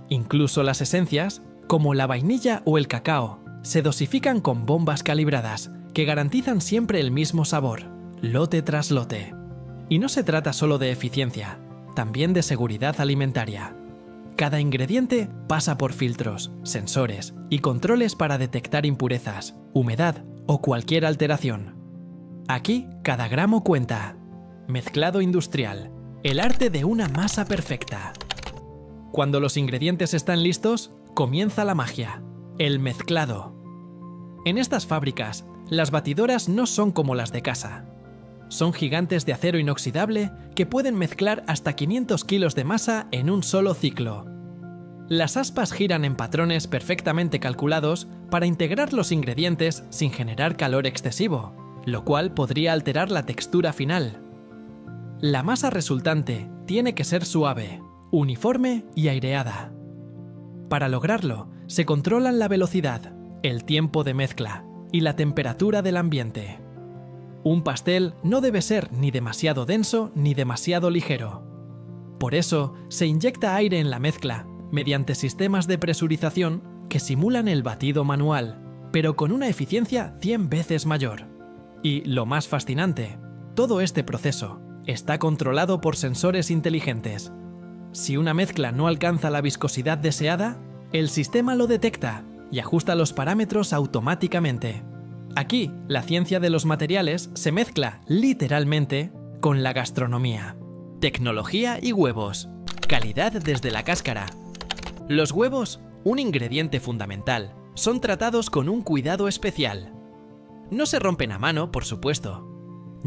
Incluso las esencias, como la vainilla o el cacao, se dosifican con bombas calibradas que garantizan siempre el mismo sabor, lote tras lote. Y no se trata solo de eficiencia, también de seguridad alimentaria. Cada ingrediente pasa por filtros, sensores y controles para detectar impurezas, humedad o cualquier alteración. Aquí cada gramo cuenta. Mezclado industrial, el arte de una masa perfecta. Cuando los ingredientes están listos, comienza la magia, el mezclado. En estas fábricas, las batidoras no son como las de casa. Son gigantes de acero inoxidable que pueden mezclar hasta 500 kilos de masa en un solo ciclo. Las aspas giran en patrones perfectamente calculados para integrar los ingredientes sin generar calor excesivo, lo cual podría alterar la textura final. La masa resultante tiene que ser suave, uniforme y aireada. Para lograrlo, se controlan la velocidad, el tiempo de mezcla y la temperatura del ambiente. Un pastel no debe ser ni demasiado denso ni demasiado ligero. Por eso, se inyecta aire en la mezcla mediante sistemas de presurización que simulan el batido manual, pero con una eficiencia 100 veces mayor. Y lo más fascinante, todo este proceso está controlado por sensores inteligentes. Si una mezcla no alcanza la viscosidad deseada, el sistema lo detecta y ajusta los parámetros automáticamente. Aquí, la ciencia de los materiales se mezcla, literalmente, con la gastronomía. Tecnología y huevos. Calidad desde la cáscara. Los huevos, un ingrediente fundamental, son tratados con un cuidado especial. No se rompen a mano, por supuesto.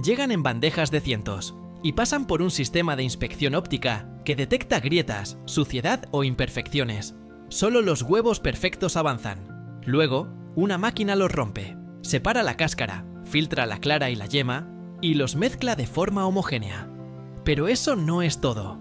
Llegan en bandejas de cientos y pasan por un sistema de inspección óptica que detecta grietas, suciedad o imperfecciones. Solo los huevos perfectos avanzan. Luego, una máquina los rompe, separa la cáscara, filtra la clara y la yema y los mezcla de forma homogénea. Pero eso no es todo.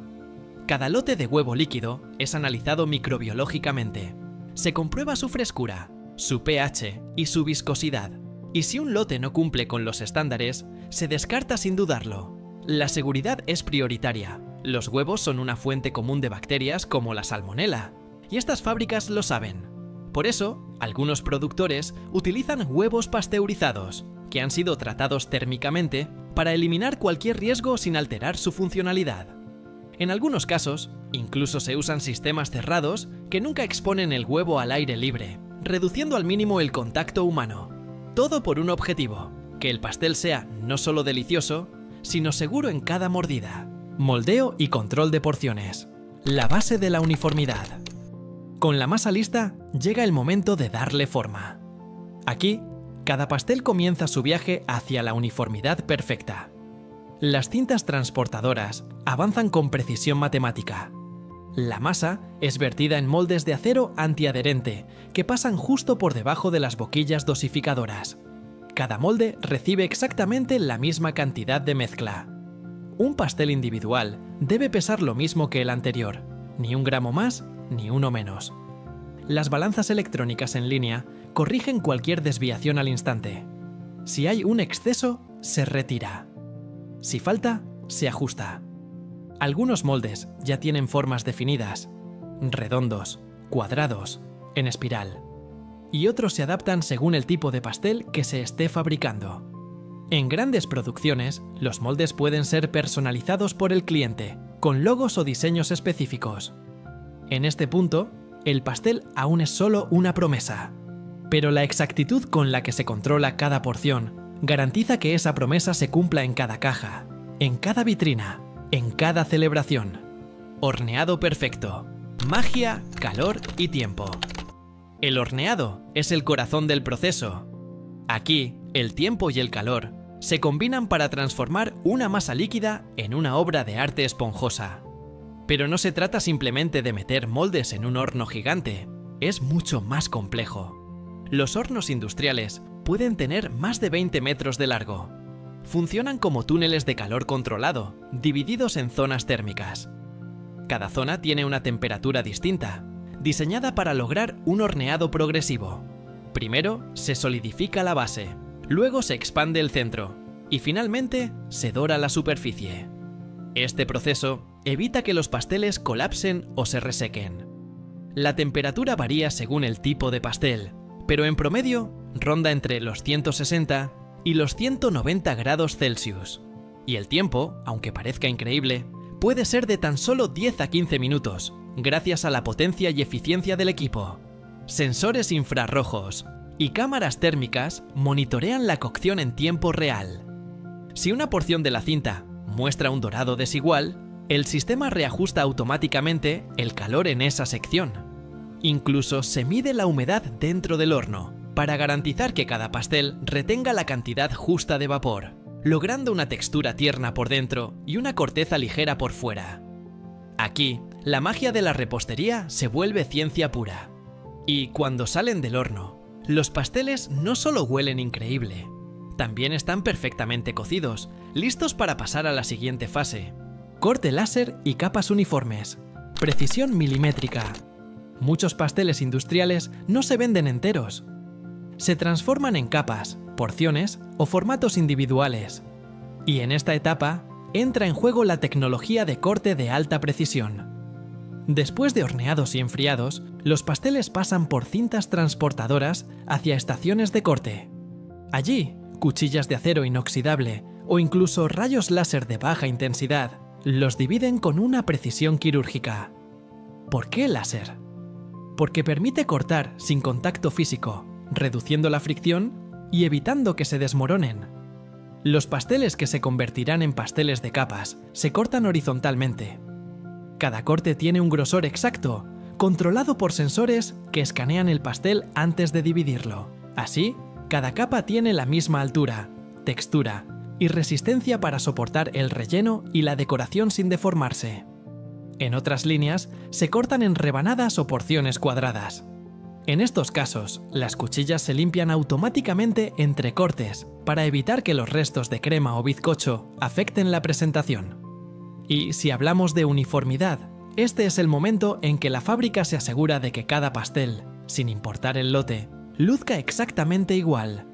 Cada lote de huevo líquido es analizado microbiológicamente. Se comprueba su frescura, su pH y su viscosidad. Y si un lote no cumple con los estándares, se descarta sin dudarlo. La seguridad es prioritaria. Los huevos son una fuente común de bacterias como la salmonela, y estas fábricas lo saben. Por eso, algunos productores utilizan huevos pasteurizados, que han sido tratados térmicamente para eliminar cualquier riesgo sin alterar su funcionalidad. En algunos casos, incluso se usan sistemas cerrados que nunca exponen el huevo al aire libre, reduciendo al mínimo el contacto humano. Todo por un objetivo, que el pastel sea no solo delicioso, sino seguro en cada mordida. Moldeo y control de porciones. La base de la uniformidad. Con la masa lista, llega el momento de darle forma. Aquí, cada pastel comienza su viaje hacia la uniformidad perfecta. Las cintas transportadoras avanzan con precisión matemática. La masa es vertida en moldes de acero antiadherente que pasan justo por debajo de las boquillas dosificadoras. Cada molde recibe exactamente la misma cantidad de mezcla. Un pastel individual debe pesar lo mismo que el anterior, ni 1 gramo más ni 1 menos. Las balanzas electrónicas en línea corrigen cualquier desviación al instante. Si hay un exceso, se retira. Si falta, se ajusta. Algunos moldes ya tienen formas definidas, redondos, cuadrados, en espiral, y otros se adaptan según el tipo de pastel que se esté fabricando. En grandes producciones, los moldes pueden ser personalizados por el cliente, con logos o diseños específicos. En este punto, el pastel aún es solo una promesa, pero la exactitud con la que se controla cada porción garantiza que esa promesa se cumpla en cada caja, en cada vitrina, en cada celebración. Horneado perfecto. Magia, calor y tiempo. El horneado es el corazón del proceso. Aquí, el tiempo y el calor se combinan para transformar una masa líquida en una obra de arte esponjosa. Pero no se trata simplemente de meter moldes en un horno gigante, es mucho más complejo. Los hornos industriales pueden tener más de 20 metros de largo. Funcionan como túneles de calor controlado, divididos en zonas térmicas. Cada zona tiene una temperatura distinta, diseñada para lograr un horneado progresivo. Primero se solidifica la base, luego se expande el centro y finalmente se dora la superficie. Este proceso evita que los pasteles colapsen o se resequen. La temperatura varía según el tipo de pastel, pero en promedio ronda entre los 160 y los 190 grados Celsius. Y el tiempo, aunque parezca increíble, puede ser de tan solo 10 a 15 minutos, gracias a la potencia y eficiencia del equipo. Sensores infrarrojos y cámaras térmicas monitorean la cocción en tiempo real. Si una porción de la cinta muestra un dorado desigual, el sistema reajusta automáticamente el calor en esa sección. Incluso se mide la humedad dentro del horno, para garantizar que cada pastel retenga la cantidad justa de vapor, logrando una textura tierna por dentro y una corteza ligera por fuera. Aquí, la magia de la repostería se vuelve ciencia pura. Y cuando salen del horno, los pasteles no solo huelen increíble, también están perfectamente cocidos, listos para pasar a la siguiente fase. Corte láser y capas uniformes. Precisión milimétrica. Muchos pasteles industriales no se venden enteros. Se transforman en capas, porciones o formatos individuales. Y en esta etapa, entra en juego la tecnología de corte de alta precisión. Después de horneados y enfriados, los pasteles pasan por cintas transportadoras hacia estaciones de corte. Allí, cuchillas de acero inoxidable o incluso rayos láser de baja intensidad Los dividen con una precisión quirúrgica. ¿Por qué láser? Porque permite cortar sin contacto físico, reduciendo la fricción y evitando que se desmoronen. Los pasteles que se convertirán en pasteles de capas se cortan horizontalmente. Cada corte tiene un grosor exacto, controlado por sensores que escanean el pastel antes de dividirlo. Así, cada capa tiene la misma altura, textura y resistencia para soportar el relleno y la decoración sin deformarse. En otras líneas, se cortan en rebanadas o porciones cuadradas. En estos casos, las cuchillas se limpian automáticamente entre cortes para evitar que los restos de crema o bizcocho afecten la presentación. Y si hablamos de uniformidad, este es el momento en que la fábrica se asegura de que cada pastel, sin importar el lote, luzca exactamente igual.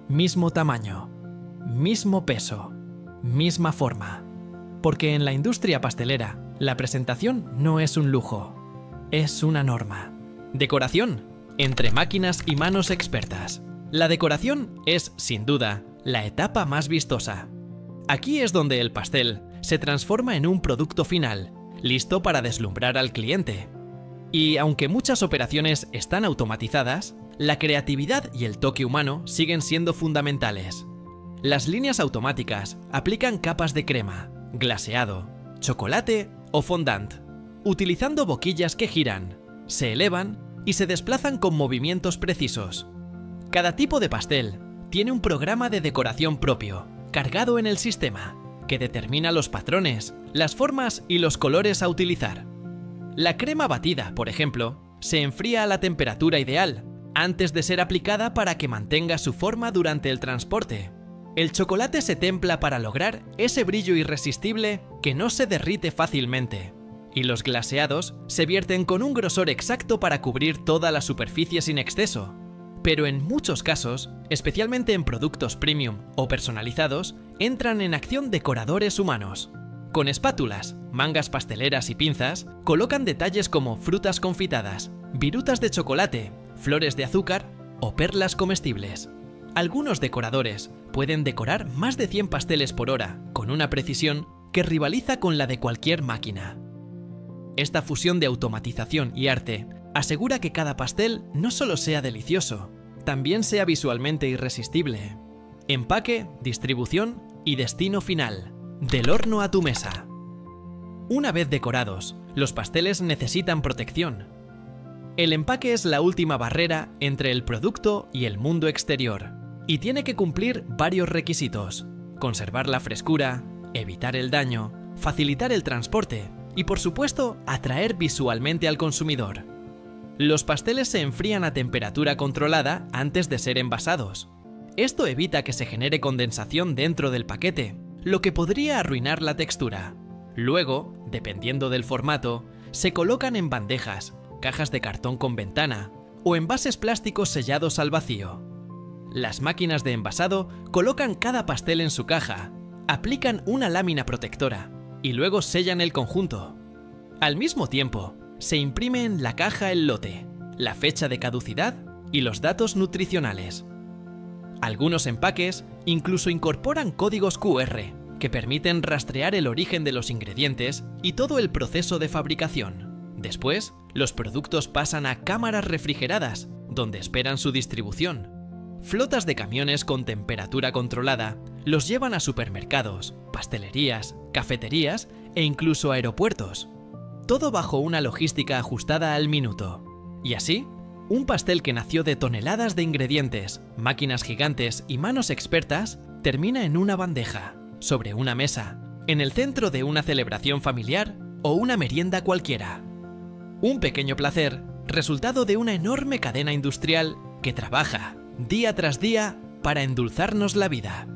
Mismo tamaño, mismo peso, misma forma. Porque en la industria pastelera, la presentación no es un lujo, es una norma. Decoración. Entre máquinas y manos expertas. La decoración es, sin duda, la etapa más vistosa. Aquí es donde el pastel se transforma en un producto final, listo para deslumbrar al cliente. Y aunque muchas operaciones están automatizadas, la creatividad y el toque humano siguen siendo fundamentales. Las líneas automáticas aplican capas de crema, glaseado, chocolate o fondant, utilizando boquillas que giran, se elevan y se desplazan con movimientos precisos. Cada tipo de pastel tiene un programa de decoración propio, cargado en el sistema, que determina los patrones, las formas y los colores a utilizar. La crema batida, por ejemplo, se enfría a la temperatura ideal, antes de ser aplicada para que mantenga su forma durante el transporte. El chocolate se templa para lograr ese brillo irresistible que no se derrite fácilmente. Y los glaseados se vierten con un grosor exacto para cubrir toda la superficie sin exceso. Pero en muchos casos, especialmente en productos premium o personalizados, entran en acción decoradores humanos. Con espátulas, mangas pasteleras y pinzas, colocan detalles como frutas confitadas, virutas de chocolate, flores de azúcar o perlas comestibles. Algunos decoradores pueden decorar más de 100 pasteles por hora, con una precisión que rivaliza con la de cualquier máquina. Esta fusión de automatización y arte asegura que cada pastel no solo sea delicioso, también sea visualmente irresistible. Empaque, distribución y destino final, del horno a tu mesa. Una vez decorados, los pasteles necesitan protección. El empaque es la última barrera entre el producto y el mundo exterior, y tiene que cumplir varios requisitos: conservar la frescura, evitar el daño, facilitar el transporte y, por supuesto, atraer visualmente al consumidor. Los pasteles se enfrían a temperatura controlada antes de ser envasados. Esto evita que se genere condensación dentro del paquete, lo que podría arruinar la textura. Luego, dependiendo del formato, se colocan en bandejas, cajas de cartón con ventana o envases plásticos sellados al vacío. Las máquinas de envasado colocan cada pastel en su caja, aplican una lámina protectora y luego sellan el conjunto. Al mismo tiempo, se imprime en la caja el lote, la fecha de caducidad y los datos nutricionales. Algunos empaques incluso incorporan códigos QR que permiten rastrear el origen de los ingredientes y todo el proceso de fabricación. Después, los productos pasan a cámaras refrigeradas, donde esperan su distribución. Flotas de camiones con temperatura controlada los llevan a supermercados, pastelerías, cafeterías e incluso aeropuertos. Todo bajo una logística ajustada al minuto. Y así, un pastel que nació de toneladas de ingredientes, máquinas gigantes y manos expertas, termina en una bandeja, sobre una mesa, en el centro de una celebración familiar o una merienda cualquiera. Un pequeño placer, resultado de una enorme cadena industrial que trabaja, día tras día, para endulzarnos la vida.